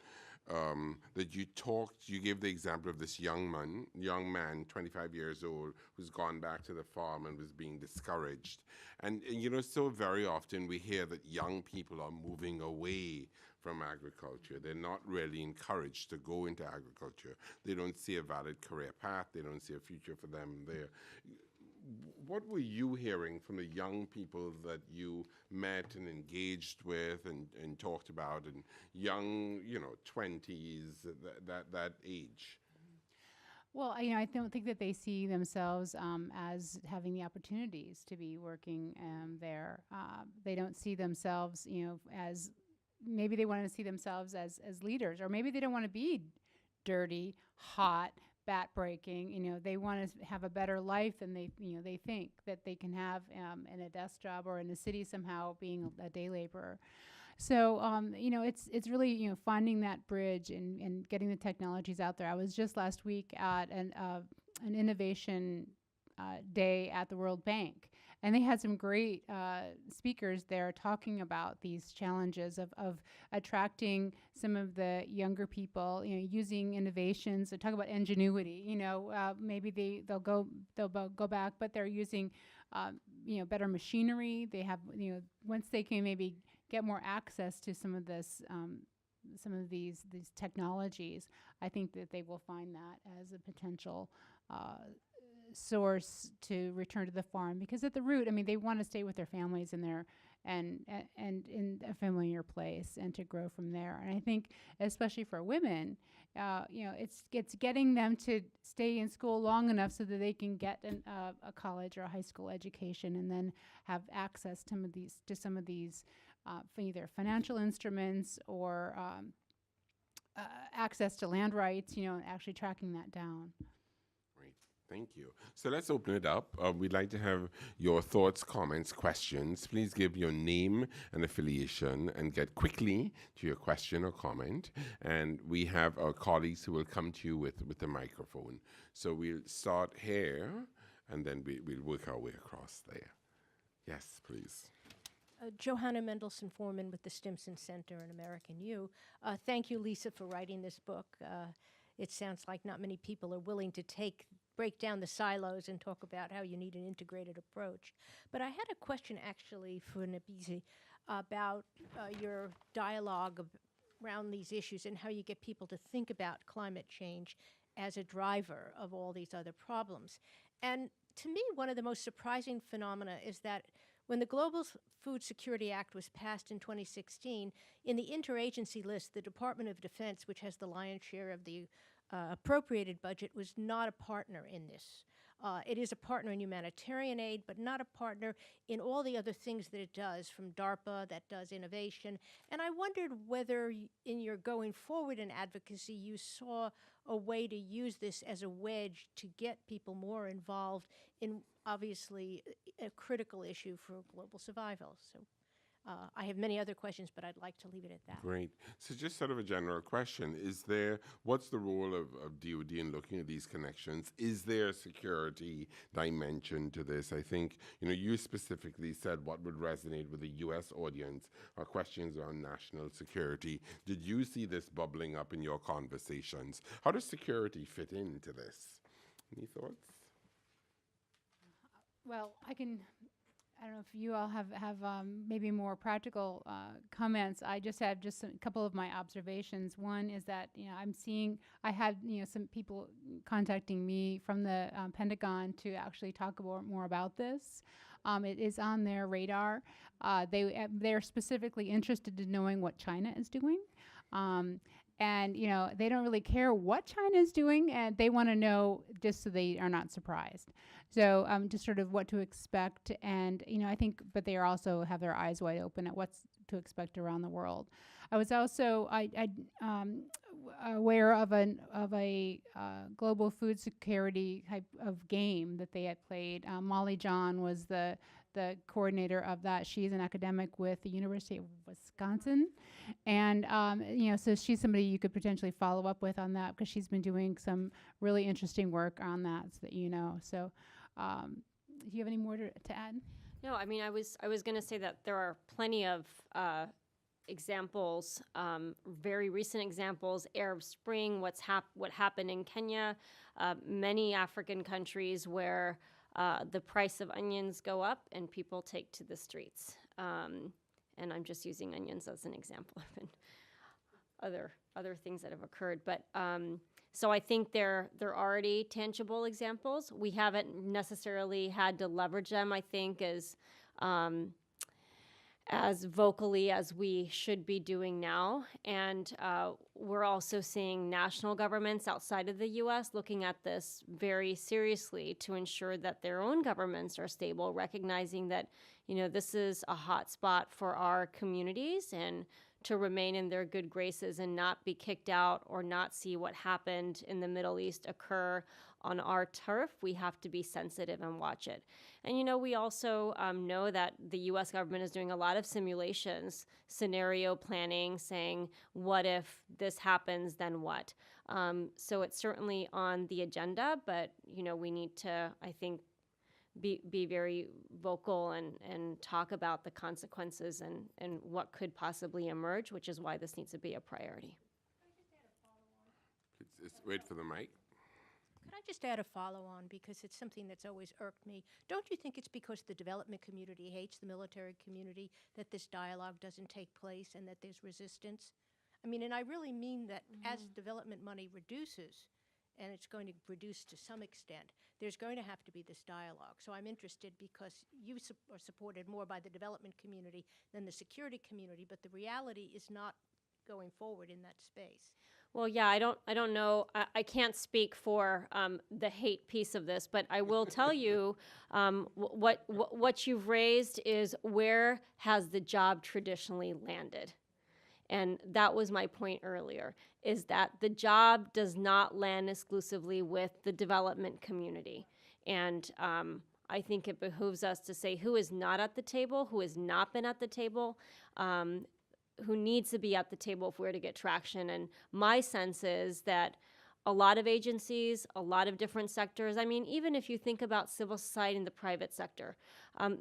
that you gave the example of this young man, 25 years old, who's gone back to the farm and was being discouraged. And you know, so very often we hear that young people are moving away from agriculture. They're not really encouraged to go into agriculture. They don't see a valid career path. They don't see a future for them there. What were you hearing from the young people that you met and engaged with and talked about, and young, you know, 20s, that age? Well, you know, I don't think that they see themselves as having the opportunities to be working there. They don't see themselves, you know, as, maybe they want to see themselves as leaders, or maybe they don't want to be dirty, hot, bat-breaking. You know, they want to have a better life than they think that they can have in a desk job or in a city somehow, being a day laborer. So, you know, it's really, you know, finding that bridge and getting the technologies out there. I was just last week at an innovation day at the World Bank, and they had some great speakers there talking about these challenges of attracting some of the younger people, you know, using innovations. They talk about ingenuity. You know, maybe they'll go back, but they're using, you know, better machinery. They have, you know, once they can maybe get more access to some of this, some of these technologies, I think that they will find that as a potential source to return to the farm, because at the root, I mean, they want to stay with their families and in a familiar place and to grow from there. And I think, especially for women, you know, it's getting them to stay in school long enough so that they can get a college or a high school education, and then have access to some of these either financial instruments or access to land rights. You know, actually tracking that down. Thank you. So let's open it up. We'd like to have your thoughts, comments, questions. Please give your name and affiliation and get quickly to your question or comment. And we have our colleagues who will come to you with the microphone. So we'll start here, and then we'll work our way across there. Yes, please. Johanna Mendelson-Foreman with the Stimson Center and American U. Thank you, Lisa, for writing this book. It sounds like not many people are willing to break down the silos and talk about how you need an integrated approach. But I had a question actually for Nabisi about your dialogue around these issues and how you get people to think about climate change as a driver of all these other problems. And to me, one of the most surprising phenomena is that when the Global Food Security Act was passed in 2016, in the interagency list, the Department of Defense, which has the lion's share of the appropriated budget, was not a partner in this. It is a partner in humanitarian aid, but not a partner in all the other things that it does, from DARPA that does innovation. And I wondered whether in your going forward in advocacy, you saw a way to use this as a wedge to get people more involved in obviously a critical issue for global survival. So I have many other questions, but I'd like to leave it at that. Great. So just sort of a general question, what's the role of DoD in looking at these connections? Is there a security dimension to this? I think, you specifically said what would resonate with the U.S. audience are questions around national security. Did you see this bubbling up in your conversations? How does security fit into this? Any thoughts? Well, I don't know if you all have maybe more practical comments. I just have a couple of my observations. One is that I had some people contacting me from the Pentagon to actually talk more about this. It is on their radar. They're specifically interested in knowing what China is doing. And, they don't really care what China is doing, and they want to know just so they are not surprised. So just sort of what to expect. And, I think, but they also have their eyes wide open at what's to expect around the world. I was also aware of a global food security type of game that they had played. Molly John was the coordinator of that. She's an academic with the University of Wisconsin. And, so she's somebody you could potentially follow up with on that, because she's been doing some really interesting work on that, so that So do you have any more to add? No, I mean, I was going to say that there are plenty of examples, very recent examples, Arab Spring, what happened in Kenya, many African countries where the price of onions go up and people take to the streets. And I'm just using onions as an example of other things that have occurred. But so I think they're already tangible examples. We haven't necessarily had to leverage them, I think, as vocally as we should be doing now. And we're also seeing national governments outside of the U.S. looking at this very seriously to ensure that their own governments are stable, recognizing that, this is a hot spot for our communities, and to remain in their good graces and not be kicked out or not see what happened in the Middle East occur on our turf. We have to be sensitive and watch it. And, we also know that the U.S. government is doing a lot of simulations, scenario planning, saying, what if this happens, then what? So it's certainly on the agenda, but, we need to, I think, be very vocal and talk about the consequences and what could possibly emerge, which is why this needs to be a priority. Wait for the mic. Could I just add a follow-on, because it's something that's always irked me? Don't you think it's because the development community hates the military community that this dialogue doesn't take place and that there's resistance? I mean, and I really mean that as development money reduces, and it's going to reduce to some extent, there's going to have to be this dialogue. So I'm interested, because you are supported more by the development community than the security community, but the reality is not going forward in that space. Well, yeah, I don't know. I can't speak for the hate piece of this, but I will tell you what you've raised is, where has the job traditionally landed? And that was my point earlier, is that the job does not land exclusively with the development community. And I think it behooves us to say who is not at the table, who has not been at the table, who needs to be at the table if we're to get traction. And my sense is that a lot of agencies, a lot of different sectors, I mean, even if you think about civil society and the private sector,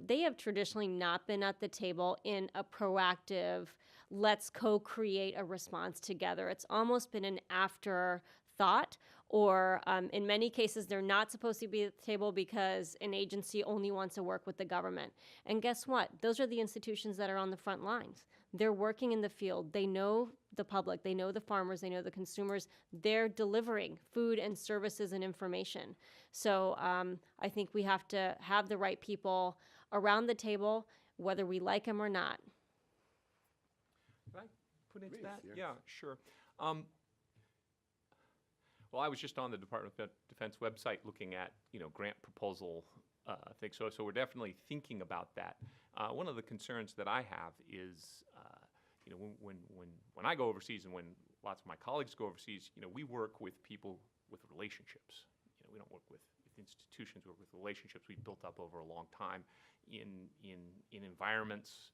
they have traditionally not been at the table in a proactive, let's co-create a response together. It's almost been an afterthought, or in many cases, they're not supposed to be at the table because an agency only wants to work with the government. And guess what? Those are the institutions that are on the front lines. They're working in the field. They know the public. They know the farmers. They know the consumers. They're delivering food and services and information. So I think we have to have the right people around the table, whether we like them or not. Can I put into that? Yes. Yeah, sure. Well, I was just on the Department of Defense website looking at, grant proposal things. So we're definitely thinking about that. One of the concerns that I have is, when I go overseas and when lots of my colleagues go overseas, we work with people with relationships. We don't work with institutions. We work with relationships we've built up over a long time in environments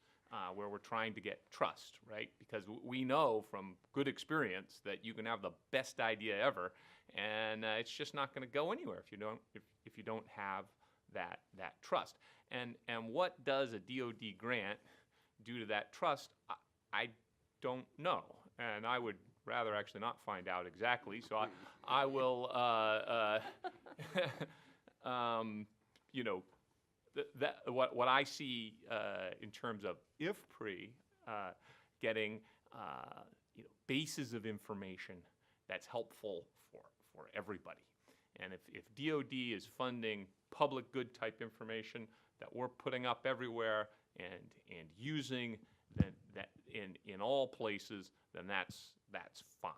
where we're trying to get trust, right? Because we know from good experience that you can have the best idea ever, and it's just not going to go anywhere if you don't have that trust. And what does a DoD grant do to that trust? I don't know, and I would rather actually not find out exactly. So I will, what I see in terms of IFPRI getting bases of information that's helpful for everybody. And if DoD is funding public good type information that we're putting up everywhere and using that in all places, then that's fine.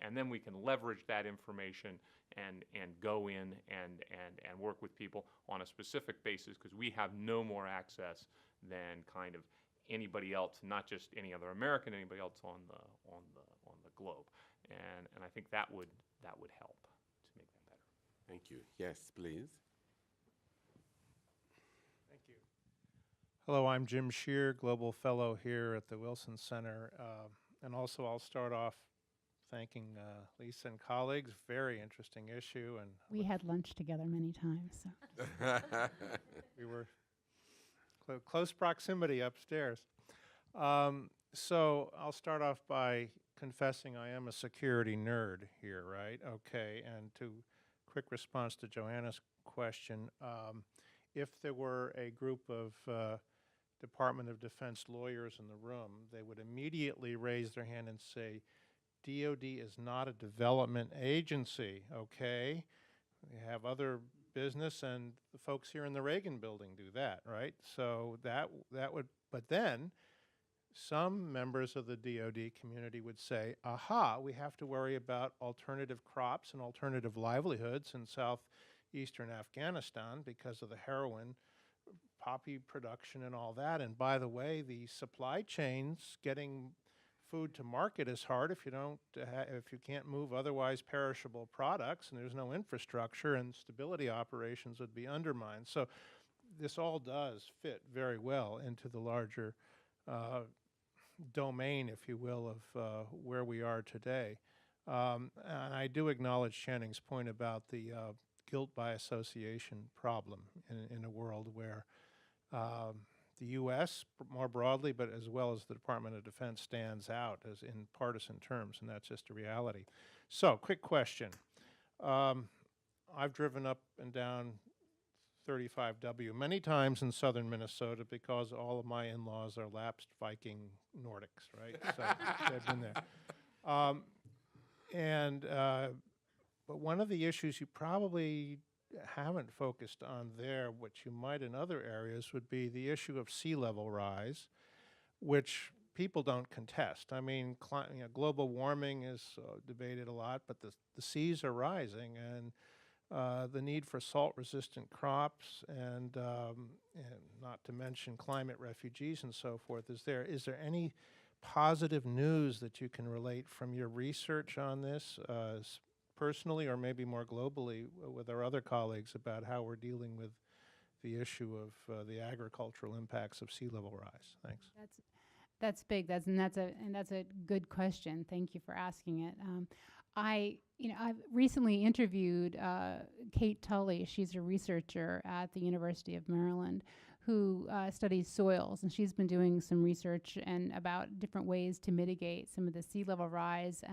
And then we can leverage that information and go in and work with people on a specific basis, because we have no more access than kind of anybody else, not just any other American, anybody else on the globe. And I think that would help to make that better. Thank you. Yes, please. Thank you. Hello, I'm Jim Shearer, Global Fellow here at the Wilson Center. And also I'll start off thanking Lisa and colleagues. Very interesting issue. And We had lunch together many times. So. We were close proximity upstairs. So I'll start off by confessing I am a security nerd here, right? Okay, and to quick response to Joanna's question, if there were a group of Department of Defense lawyers in the room, they would immediately raise their hand and say, DOD is not a development agency, okay? We have other business, and the folks here in the Reagan building do that, right? So that would, but then some members of the DOD community would say, aha, we have to worry about alternative crops and alternative livelihoods in southeastern Afghanistan because of the heroin, poppy production and all that. And by the way, the supply chains getting food to market is hard if you can't move otherwise perishable products, and there's no infrastructure, and stability operations would be undermined. So this all does fit very well into the larger domain, if you will, of where we are today. And I do acknowledge Channing's point about the guilt by association problem in a world where the U.S. more broadly, but as well as the Department of Defense, stands out as in partisan terms, and that's just a reality. So, quick question. I've driven up and down 35W many times in southern Minnesota because all of my in-laws are lapsed Viking Nordics, right? So they've been there. But one of the issues you probably haven't focused on there, which you might in other areas, would be the issue of sea level rise, which people don't contest. I mean, global warming is debated a lot, but the seas are rising, and the need for salt-resistant crops and not to mention climate refugees and so forth is there. Is there any positive news that you can relate from your research on this personally or maybe more globally with our other colleagues about how we're dealing with the issue of the agricultural impacts of sea level rise? Thanks. That's big. That's a good question. Thank you for asking it. I've recently interviewed Kate Tully. She's a researcher at the University of Maryland who studies soils, and she's been doing some research and about different ways to mitigate some of the sea level rise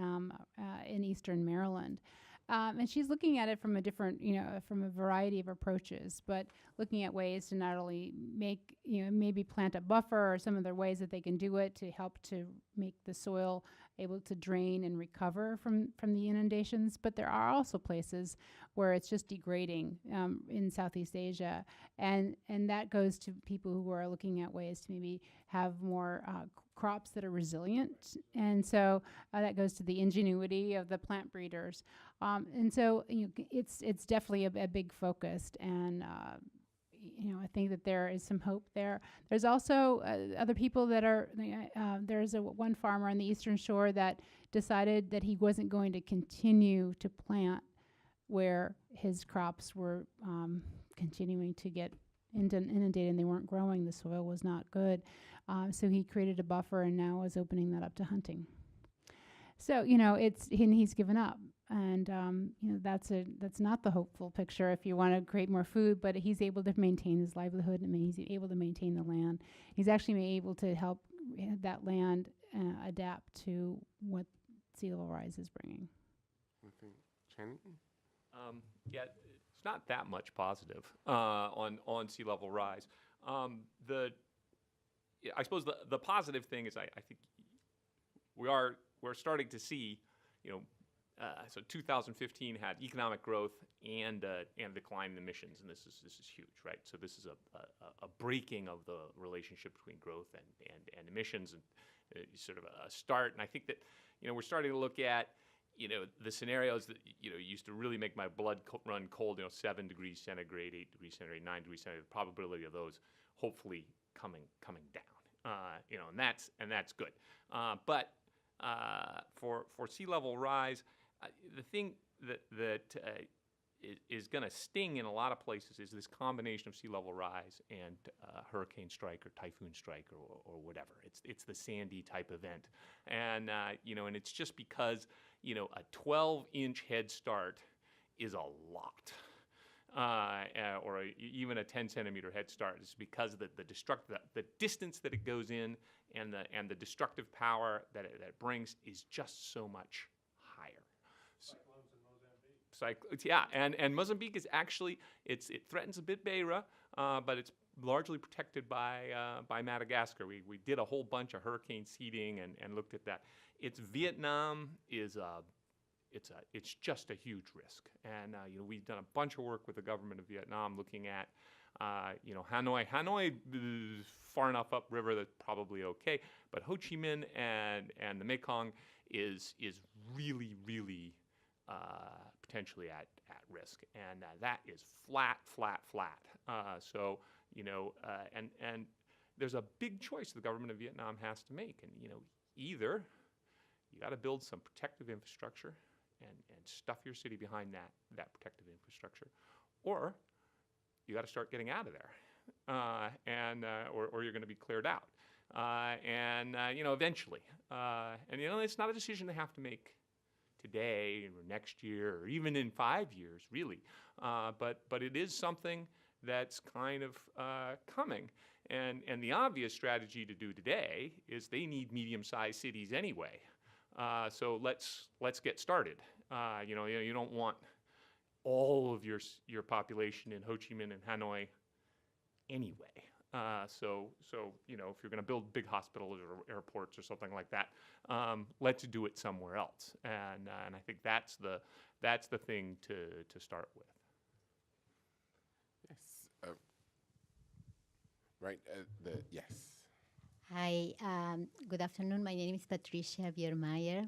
in eastern Maryland. And she's looking at it from a different, from a variety of approaches, but looking at ways to not only make, maybe plant a buffer or some other ways that they can do it to help to make the soil able to drain and recover from the inundations. But there are also places where it's just degrading in Southeast Asia. And that goes to people who are looking at ways to maybe have more crops that are resilient, and so that goes to the ingenuity of the plant breeders, and so it's definitely a big focus, and I think that there is some hope there. There's also other people that are. There's one farmer on the Eastern Shore that decided that he wasn't going to continue to plant where his crops were continuing to get inundated and they weren't growing. The soil was not good. So he created a buffer and now is opening that up to hunting. So, and he's given up. And, that's not the hopeful picture if you want to create more food, but he's able to maintain his livelihood and he's able to maintain the land. He's actually able to help that land adapt to what sea level rise is bringing. Shannon? Yeah, it's not that much positive on sea level rise. I suppose the positive thing is I think we're starting to see, so 2015 had economic growth and decline in emissions, and this is huge, right? So this is a breaking of the relationship between growth and emissions, and sort of a start. And I think that we're starting to look at the scenarios that used to really make my blood run cold. 7 degrees centigrade, 8 degrees centigrade, 9 degrees centigrade. The probability of those hopefully coming down. And that's good. But for sea level rise, the thing that is going to sting in a lot of places is this combination of sea level rise and hurricane strike or typhoon strike or whatever. It's the Sandy type event, and and it's just because a 12-inch head start is a lot. Or even a 10-centimeter head start is because of the distance that it goes in and the destructive power that it brings is just so much higher. Yeah, and Mozambique is actually it threatens a bit Beira, but it's largely protected by Madagascar. We did a whole bunch of hurricane seeding and looked at that. Vietnam is it's just a huge risk, and we've done a bunch of work with the government of Vietnam looking at Hanoi. Hanoi is far enough upriver that's probably okay, but Ho Chi Minh and the Mekong is really potentially at risk, and that is flat. So and there's a big choice the government of Vietnam has to make, and either you got to build some protective infrastructure and stuff your city behind that protective infrastructure, or you got to start getting out of there, or you're going to be cleared out, eventually, it's not a decision they have to make today or next year or even in 5 years, really, but it is something that's kind of coming, and the obvious strategy to do today is they need medium-sized cities anyway. So let's get started. You don't want all of your population in Ho Chi Minh and Hanoi anyway. So if you're going to build big hospitals or airports or something like that, let's do it somewhere else. And I think that's the thing to start with. Yes. Right. Yes. Hi, good afternoon. My name is Patricia Biermeyer.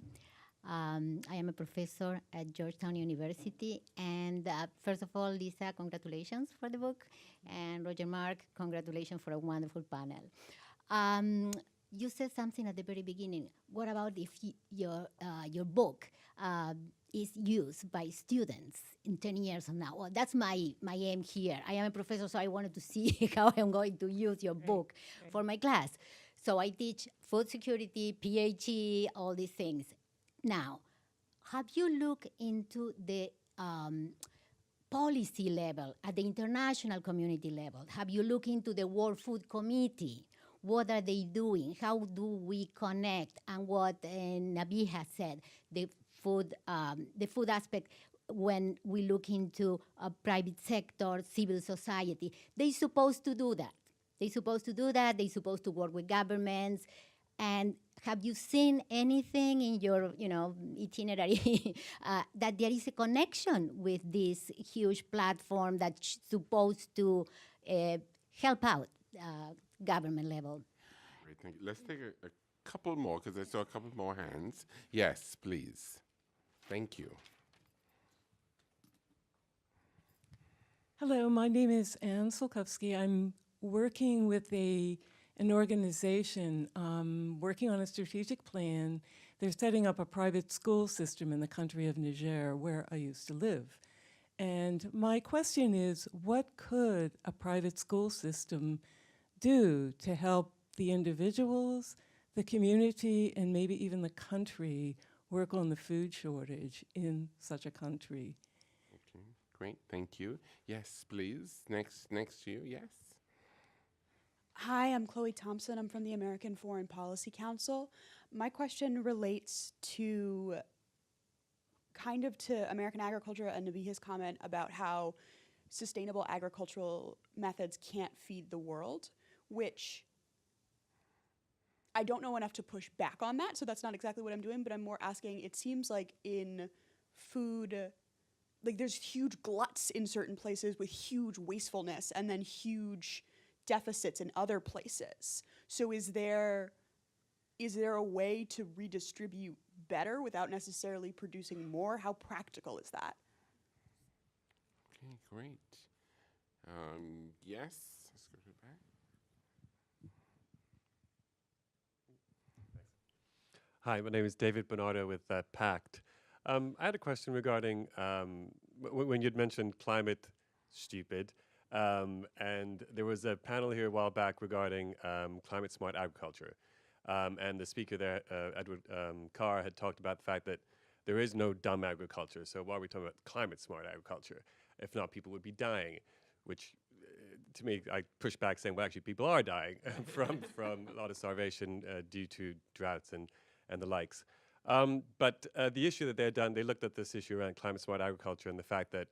I am a professor at Georgetown University. And first of all, Lisa, congratulations for the book. And Roger Mark, congratulations for a wonderful panel. You said something at the very beginning. What about if your book is used by students in 10 years from now? Well, that's my aim here. I am a professor, so I wanted to see how I'm going to use your book for my class. So I teach food security, PHE, all these things. Now, have you looked into the policy level, at the international community level? Have you looked into the World Food Committee? What are they doing? How do we connect? And what Nabi has said, the food aspect, when we look into a private sector, civil society, they're supposed to do that. They're supposed to work with governments. And have you seen anything in your, itinerary that there is a connection with this huge platform that's supposed to help out government level? Great, thank you. Let's take a couple more, because I saw a couple more hands. Yes, please. Thank you. Hello, my name is Ann Solkowski. I'm working with an organization working on a strategic plan. They're setting up a private school system in the country of Niger, where I used to live. And my question is, what could a private school system do to help the individuals, the community, and maybe even the country work on the food shortage in such a country? Okay, great, thank you. Yes, please. Next to you, yes. Hi, I'm Chloe Thompson. I'm from the American Foreign Policy Council. My question relates to American agriculture and Nabiha's comment about how sustainable agricultural methods can't feed the world, which I don't know enough to push back on that, so that's not exactly what I'm doing, but I'm more asking, it seems like in food, like there's huge gluts in certain places with huge wastefulness and then huge deficits in other places. So is there a way to redistribute better without necessarily producing more? How practical is that? Okay, great. Yes, let's go to the back. Hi, my name is David Bernardo with PACT. I had a question regarding when you'd mentioned climate stupid, and there was a panel here a while back regarding climate smart agriculture. And the speaker there, Edward Carr, had talked about the fact that there is no dumb agriculture. So why are we talking about climate smart agriculture? If not, people would be dying, which to me, I push back saying, well, actually, people are dying from a lot of starvation due to droughts and the likes. But the issue that they've done, they looked at this issue around climate smart agriculture and the fact that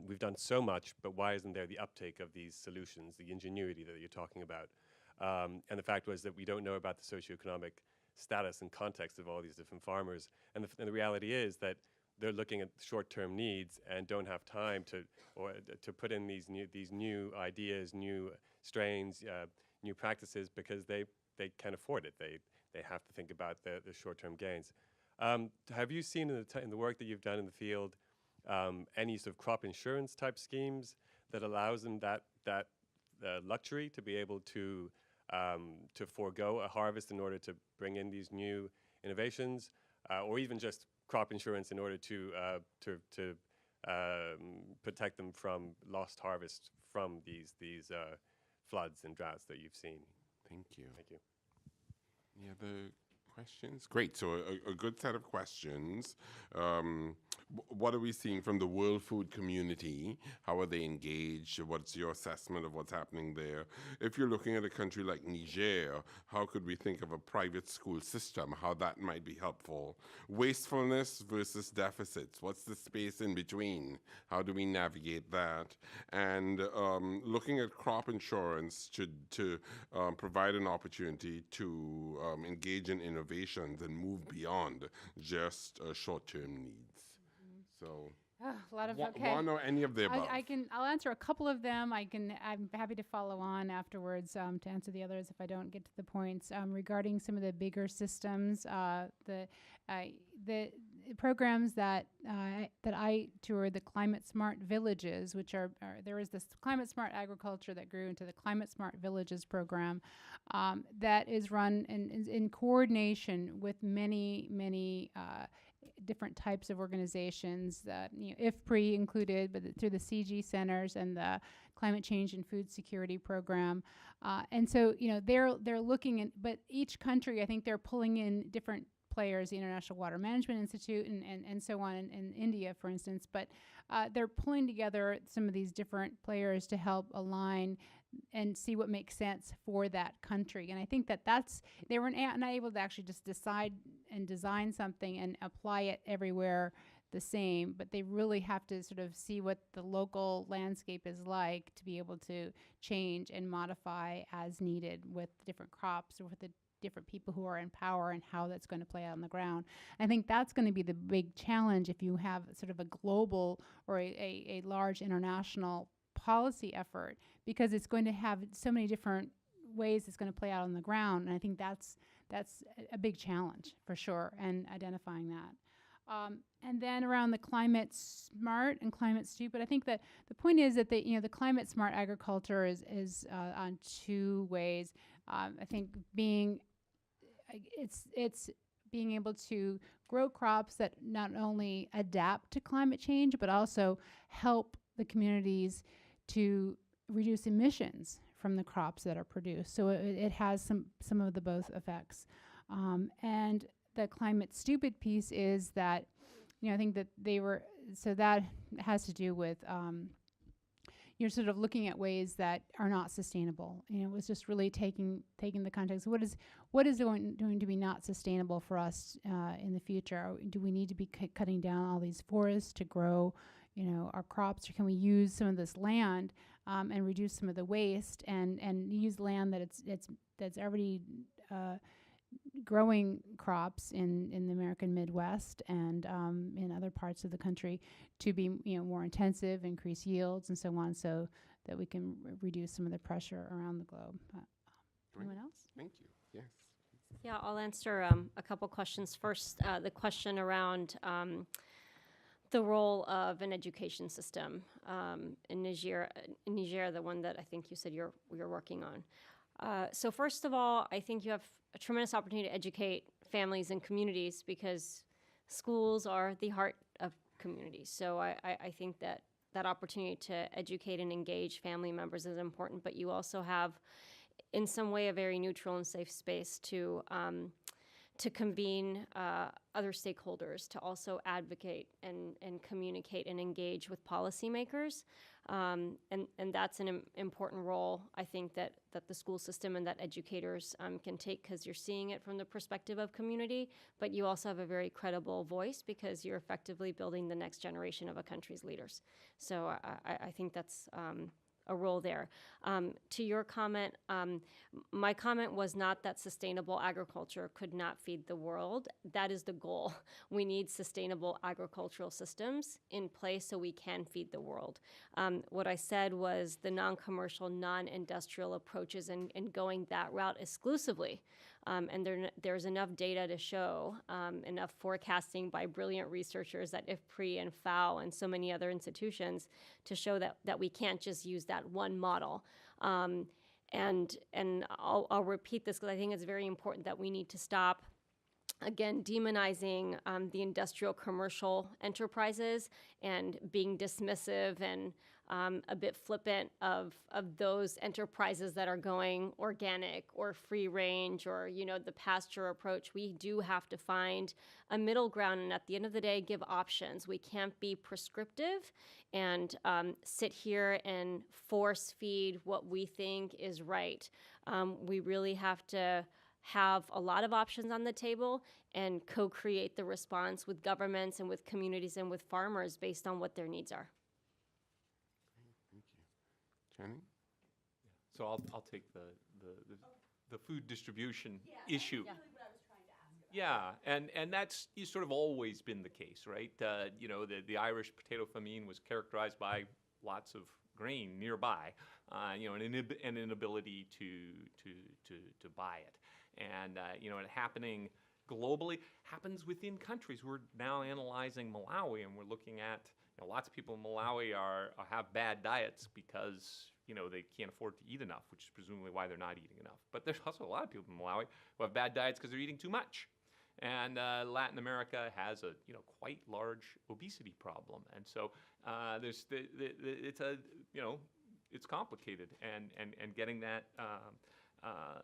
we've done so much, but why isn't there the uptake of these solutions, the ingenuity that you're talking about? And the fact was that we don't know about the socioeconomic status and context of all these different farmers. And the reality is that they're looking at short-term needs and don't have time to put in these new ideas, new strains, new practices because they can't afford it. They have to think about the short-term gains. Have you seen in the work that you've done in the field any sort of crop insurance type schemes that allows them that luxury to be able to forego a harvest in order to bring in these new innovations, or even just crop insurance in order to protect them from lost harvest from these floods and droughts that you've seen? Thank you. Thank you. Any other questions? Great. So a good set of questions. What are we seeing from the world food community? How are they engaged? What's your assessment of what's happening there? If you're looking at a country like Niger, how could we think of a private school system, how that might be helpful? Wastefulness versus deficits. What's the space in between? How do we navigate that? And looking at crop insurance to provide an opportunity to engage in innovations and move beyond just short-term needs. So, a lot of one or any of the above. I'll answer a couple of them. I'm happy to follow on afterwards to answer the others if I don't get to the points. Regarding some of the bigger systems, the programs that I toured, the Climate Smart Villages, which there is this Climate Smart Agriculture that grew into the Climate Smart Villages program that is run in coordination with many different types of organizations, IFPRI included, but through the CG centers and the Climate Change and Food Security Program. And so, they're looking at, but each country, I think they're pulling in different players, the International Water Management Institute and so on in India, for instance, but they're pulling together some of these different players to help align and see what makes sense for that country. And I think they were not able to actually just decide and design something and apply it everywhere the same, but they really have to sort of see what the local landscape is like to be able to change and modify as needed with different crops or with the different people who are in power and how that's going to play out on the ground. I think that's going to be the big challenge if you have sort of a global or a large international policy effort, because it's going to have so many different ways it's going to play out on the ground. And I think that's that's a big challenge for sure, and identifying that. And then around the climate smart and climate stupid, I think that the point is that the climate smart agriculture is on two ways. I think it's being able to grow crops that not only adapt to climate change, but also help the communities to reduce emissions from the crops that are produced. So it has some of the both effects. And the climate stupid piece is that, I think that that has to do with you're sort of looking at ways that are not sustainable. It was just really taking the context. What is going to be not sustainable for us in the future? Do we need to be cutting down all these forests to grow, our crops, or can we use some of this land and reduce some of the waste and use land that's already growing crops in the American Midwest and in other parts of the country to be more intensive, increase yields and so on, so that we can reduce some of the pressure around the globe. Anyone else? Thank you. Yes. Yeah, I'll answer a couple questions. First, the question around the role of an education system in Niger, the one that I think you said you're working on. So first of all, I think you have a tremendous opportunity to educate families and communities, because schools are the heart of communities. So I think that opportunity to educate and engage family members is important, but you also have, in some way, a very neutral and safe space to convene other stakeholders, to also advocate and communicate and engage with policymakers. And that's an important role, I think, that the school system and that educators can take, because you're seeing it from the perspective of community, but you also have a very credible voice because you're effectively building the next generation of a country's leaders. So I think that's a role there. To your comment, my comment was not that sustainable agriculture could not feed the world. That is the goal. We need sustainable agricultural systems in place so we can feed the world. What I said was the non-commercial, non-industrial approaches and going that route exclusively. And there's enough data to show, enough forecasting by brilliant researchers at IFPRI and FAO and so many other institutions to show that we can't just use that one model. And I'll repeat this because I think it's very important that we need to stop, again, demonizing the industrial commercial enterprises and being dismissive and a bit flippant of those enterprises that are going organic or free range or, the pasture approach. We do have to find a middle ground and at the end of the day, give options. We can't be prescriptive and sit here and force feed what we think is right. We really have to have a lot of options on the table and co-create the response with governments and with communities and with farmers based on what their needs are. Thank you. Channing? So I'll take the food distribution issue. Yeah, and that's sort of always been the case, right? The Irish potato famine was characterized by lots of grain nearby, an inability to buy it. And, it happening globally happens within countries. We're now analyzing Malawi, and we're looking at, lots of people in Malawi have bad diets because, they can't afford to eat enough, which is presumably why they're not eating enough. But there's also a lot of people in Malawi who have bad diets because they're eating too much. And Latin America has a, quite large obesity problem. And so it's complicated, and getting that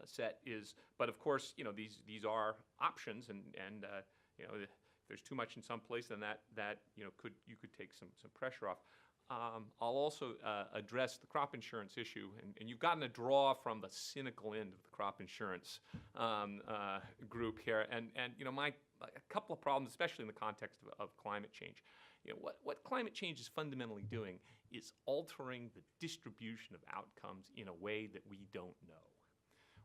set is, but of course, these are options, and if there's too much in some place, then that you could take some pressure off. I'll also address the crop insurance issue, and you've gotten a draw from the cynical end of the crop insurance group here, and a couple of problems, especially in the context of climate change. What climate change is fundamentally doing is altering the distribution of outcomes in a way that we don't know.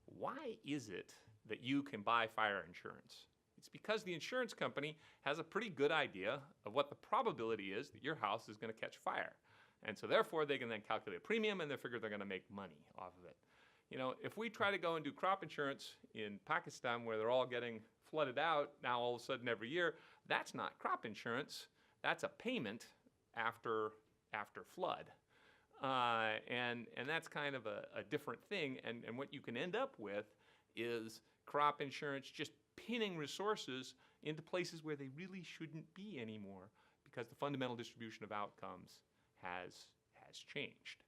Why is it that you can buy fire insurance? It's because the insurance company has a pretty good idea of what the probability is that your house is going to catch fire. And so therefore, they can then calculate a premium, and they figure they're going to make money off of it. if we try to go and do crop insurance in Pakistan where they're all getting flooded out now all of a sudden every year, that's not crop insurance. That's a payment after flood. And that's kind of a different thing. And what you can end up with is crop insurance just pinning resources into places where they really shouldn't be anymore because the fundamental distribution of outcomes has changed.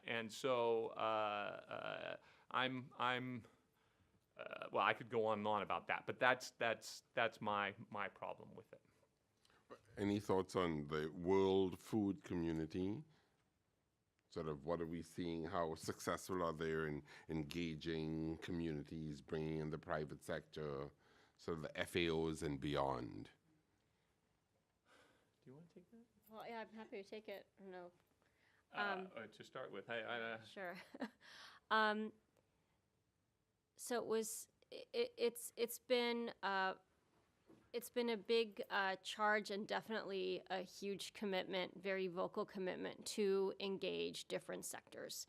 And so well, I could go on and on about that, but that's my problem with it. Any thoughts on the world food community? Sort of what are we seeing? How successful are they in engaging communities, bringing in the private sector, sort of the FAOs and beyond? Do you want to take that? Well, yeah, I'm happy to take it. No. To start with, Sure. So it's been a big charge and definitely a huge commitment, very vocal commitment to engage different sectors.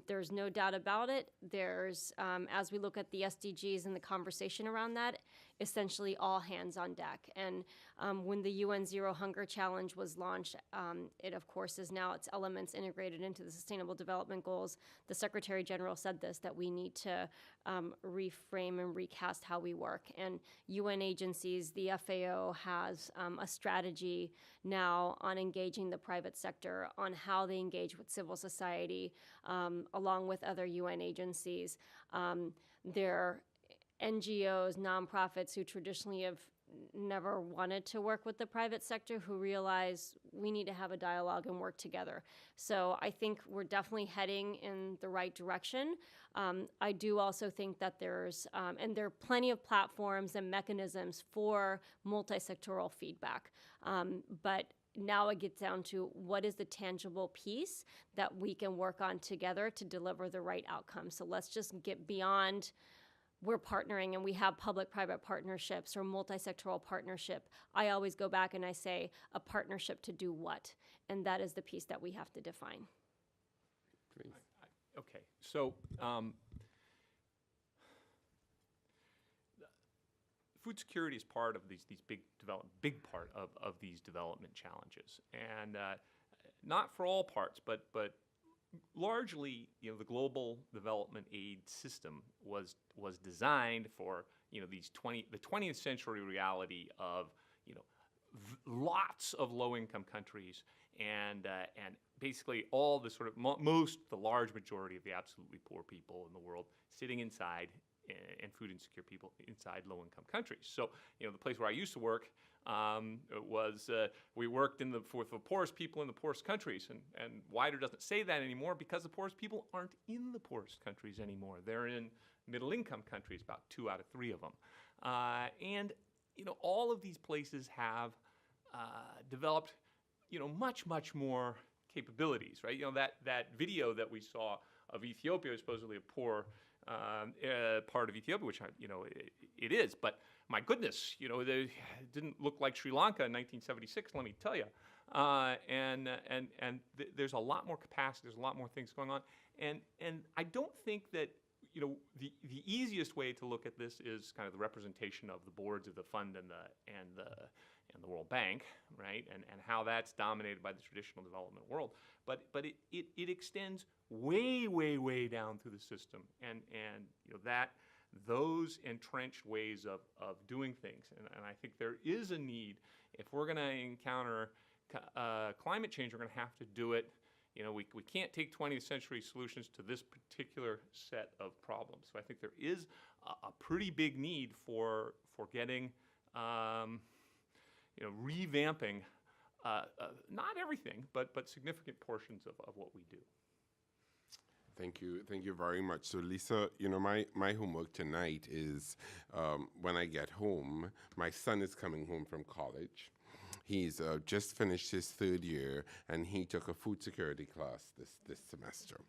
There's no doubt about it. There's, as we look at the SDGs and the conversation around that, essentially all hands on deck. And when the UN Zero Hunger Challenge was launched, it of course is now its elements integrated into the Sustainable Development Goals. The Secretary General said this, that we need to reframe and recast how we work. And UN agencies, the FAO has a strategy now on engaging the private sector, on how they engage with civil society, along with other UN agencies. They're NGOs, nonprofits who traditionally have never wanted to work with the private sector, who realize we need to have a dialogue and work together. So I think we're definitely heading in the right direction. I do also think that there's, and there are plenty of platforms and mechanisms for multi-sectoral feedback. But now it gets down to what is the tangible piece that we can work on together to deliver the right outcome. So let's just get beyond we're partnering and we have public-private partnerships or multi-sectoral partnership. I always go back and I say a partnership to do what? And that is the piece that we have to define. Please. Okay, so food security is part of these big part of these development challenges, and not for all parts, but largely, the global development aid system was designed for the 20th century reality of lots of low-income countries and basically all the sort of the large majority of the absolutely poor people in the world sitting inside and food insecure people inside low-income countries. So the place where I used to work we worked with the poorest people in the poorest countries, and WIDER doesn't say that anymore because the poorest people aren't in the poorest countries anymore. They're in middle-income countries, about 2 out of 3 of them. And all of these places have developed much more capabilities, right? That video that we saw of Ethiopia is supposedly a poor part of Ethiopia, which it is, but my goodness, they didn't look like Sri Lanka in 1976. Let me tell you, and there's a lot more capacity. There's a lot more things going on, and I don't think that the easiest way to look at this is kind of the representation of the boards of the fund and the World Bank, right, and how that's dominated by the traditional development world, but it extends way down through the system, and those entrenched ways of doing things, and I think there is a need, if we're going to encounter climate change, we're going to have to do it. We can't take 20th century solutions to this particular set of problems. So I think there is a pretty big need for getting revamping not everything, but significant portions of what we do. Thank you very much. So Lisa, my homework tonight is when I get home, my son is coming home from college. He's just finished his 3rd year, and he took a food security class this semester.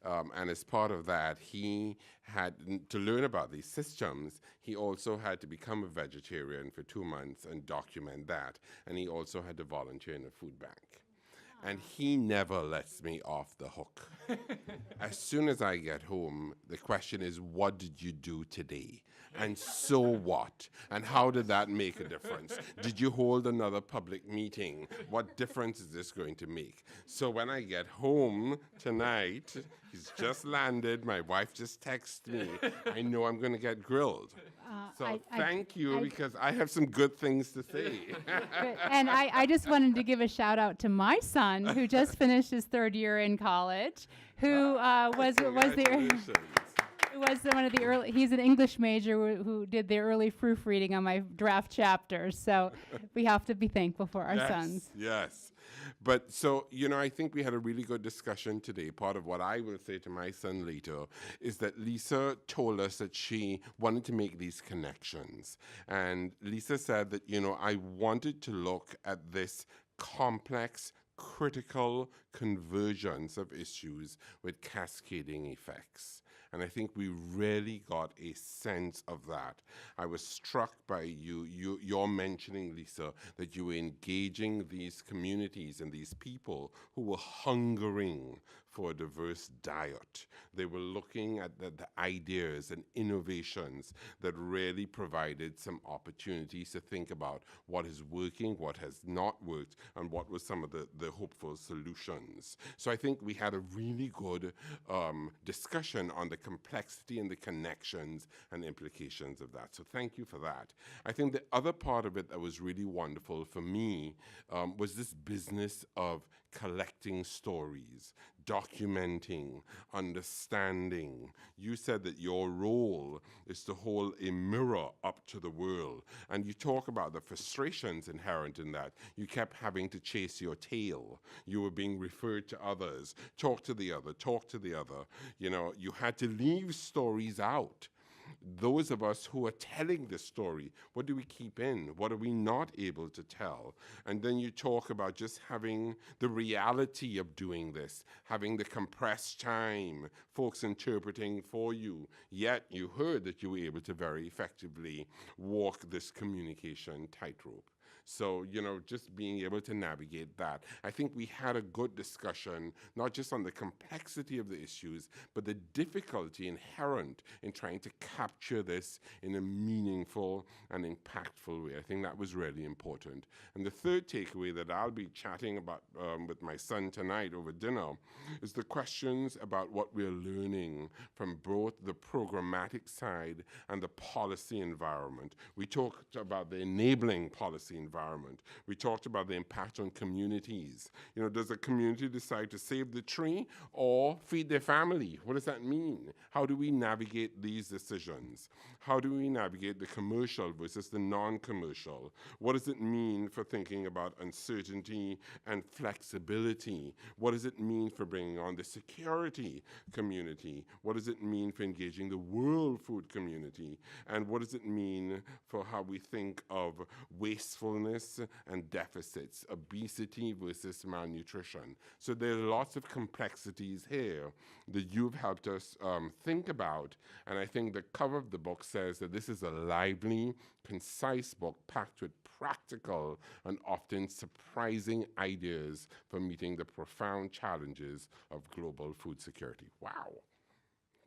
And as part of that, he had to learn about these systems. He also had to become a vegetarian for 2 months and document that. And he also had to volunteer in a food bank. and he never lets me off the hook. As soon as I get home, the question is, what did you do today? And so what? And how did that make a difference? Did you hold another public meeting? What difference is this going to make? So when I get home tonight, he's just landed, my wife just texted me, I know I'm going to get grilled. So thank you, because I have some good things to say. Good. And I just wanted to give a shout out to my son, who just finished his third year in college, who was one of the early. He's an English major who did the early proofreading on my draft chapters. So we have to be thankful for our sons. Yes. But so, I think we had a really good discussion today. Part of what I will say to my son later is that Lisa told us that she wanted to make these connections. And Lisa said that, I wanted to look at this complex, critical convergence of issues with cascading effects. And I think we really got a sense of that. I was struck by your mentioning, Lisa, that you were engaging these communities and these people who were hungering for a diverse diet. They were looking at the ideas and innovations that really provided some opportunities to think about what is working, what has not worked, and what were some of the hopeful solutions. So I think we had a really good discussion on the complexity and the connections and implications of that. So thank you for that. I think the other part of it that was really wonderful for me was this business of collecting stories, documenting, understanding. You said that your role is to hold a mirror up to the world. And you talk about the frustrations inherent in that. You kept having to chase your tail. You were being referred to others. Talk to the other, talk to the other. You had to leave stories out. Those of us who are telling the story, what do we keep in? What are we not able to tell? And then you talk about just having the reality of doing this, having the compressed time, folks interpreting for you, yet you heard that you were able to very effectively walk this communication tightrope. So, just being able to navigate that. I think we had a good discussion, not just on the complexity of the issues, but the difficulty inherent in trying to capture this in a meaningful and impactful way. I think that was really important. And the third takeaway that I'll be chatting about with my son tonight over dinner is the questions about what we're learning from both the programmatic side and the policy environment. We talked about the enabling policy environment. We talked about the impact on communities. Does a community decide to save the tree or feed their family? What does that mean? How do we navigate these decisions? How do we navigate the commercial versus the non-commercial? What does it mean for thinking about uncertainty and flexibility? What does it mean for bringing on the security community? What does it mean for engaging the world food community? And what does it mean for how we think of wastefulness and deficits, obesity versus malnutrition? So there are lots of complexities here that you've helped us think about. And I think the cover of the book says that this is a lively, concise book packed with practical and often surprising ideas for meeting the profound challenges of global food security. Wow.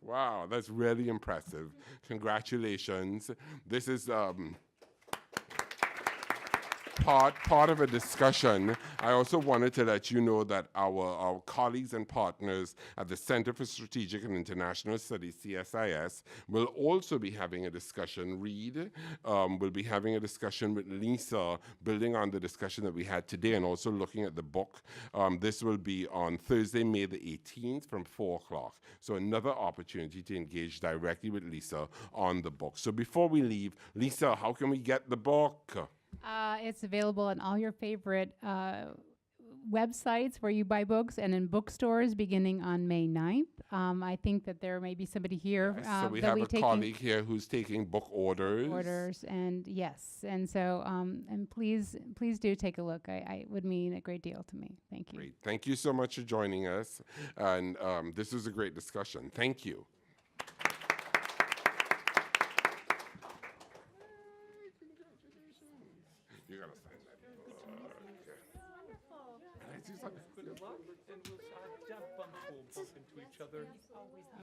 Wow, that's really impressive. Congratulations. This is part of a discussion. I also wanted to let you know that our colleagues and partners at the Center for Strategic and International Studies, CSIS, will also be having a discussion. Reed will be having a discussion with Lisa, building on the discussion that we had today and also looking at the book. This will be on Thursday, May the 18th from 4 o'clock. So another opportunity to engage directly with Lisa on the book. So before we leave, Lisa, how can we get the book? It's available on all your favorite websites where you buy books and in bookstores beginning on May 9th. I think that there may be somebody here. So we have a colleague here who's taking book orders. And yes. And so, and please do take a look. I would mean a great deal to me. Thank you. Great. Thank you so much for joining us. And this was a great discussion. Thank you. You gotta sign that. Wonderful. luck, and we'll, our bumps will bump into each other.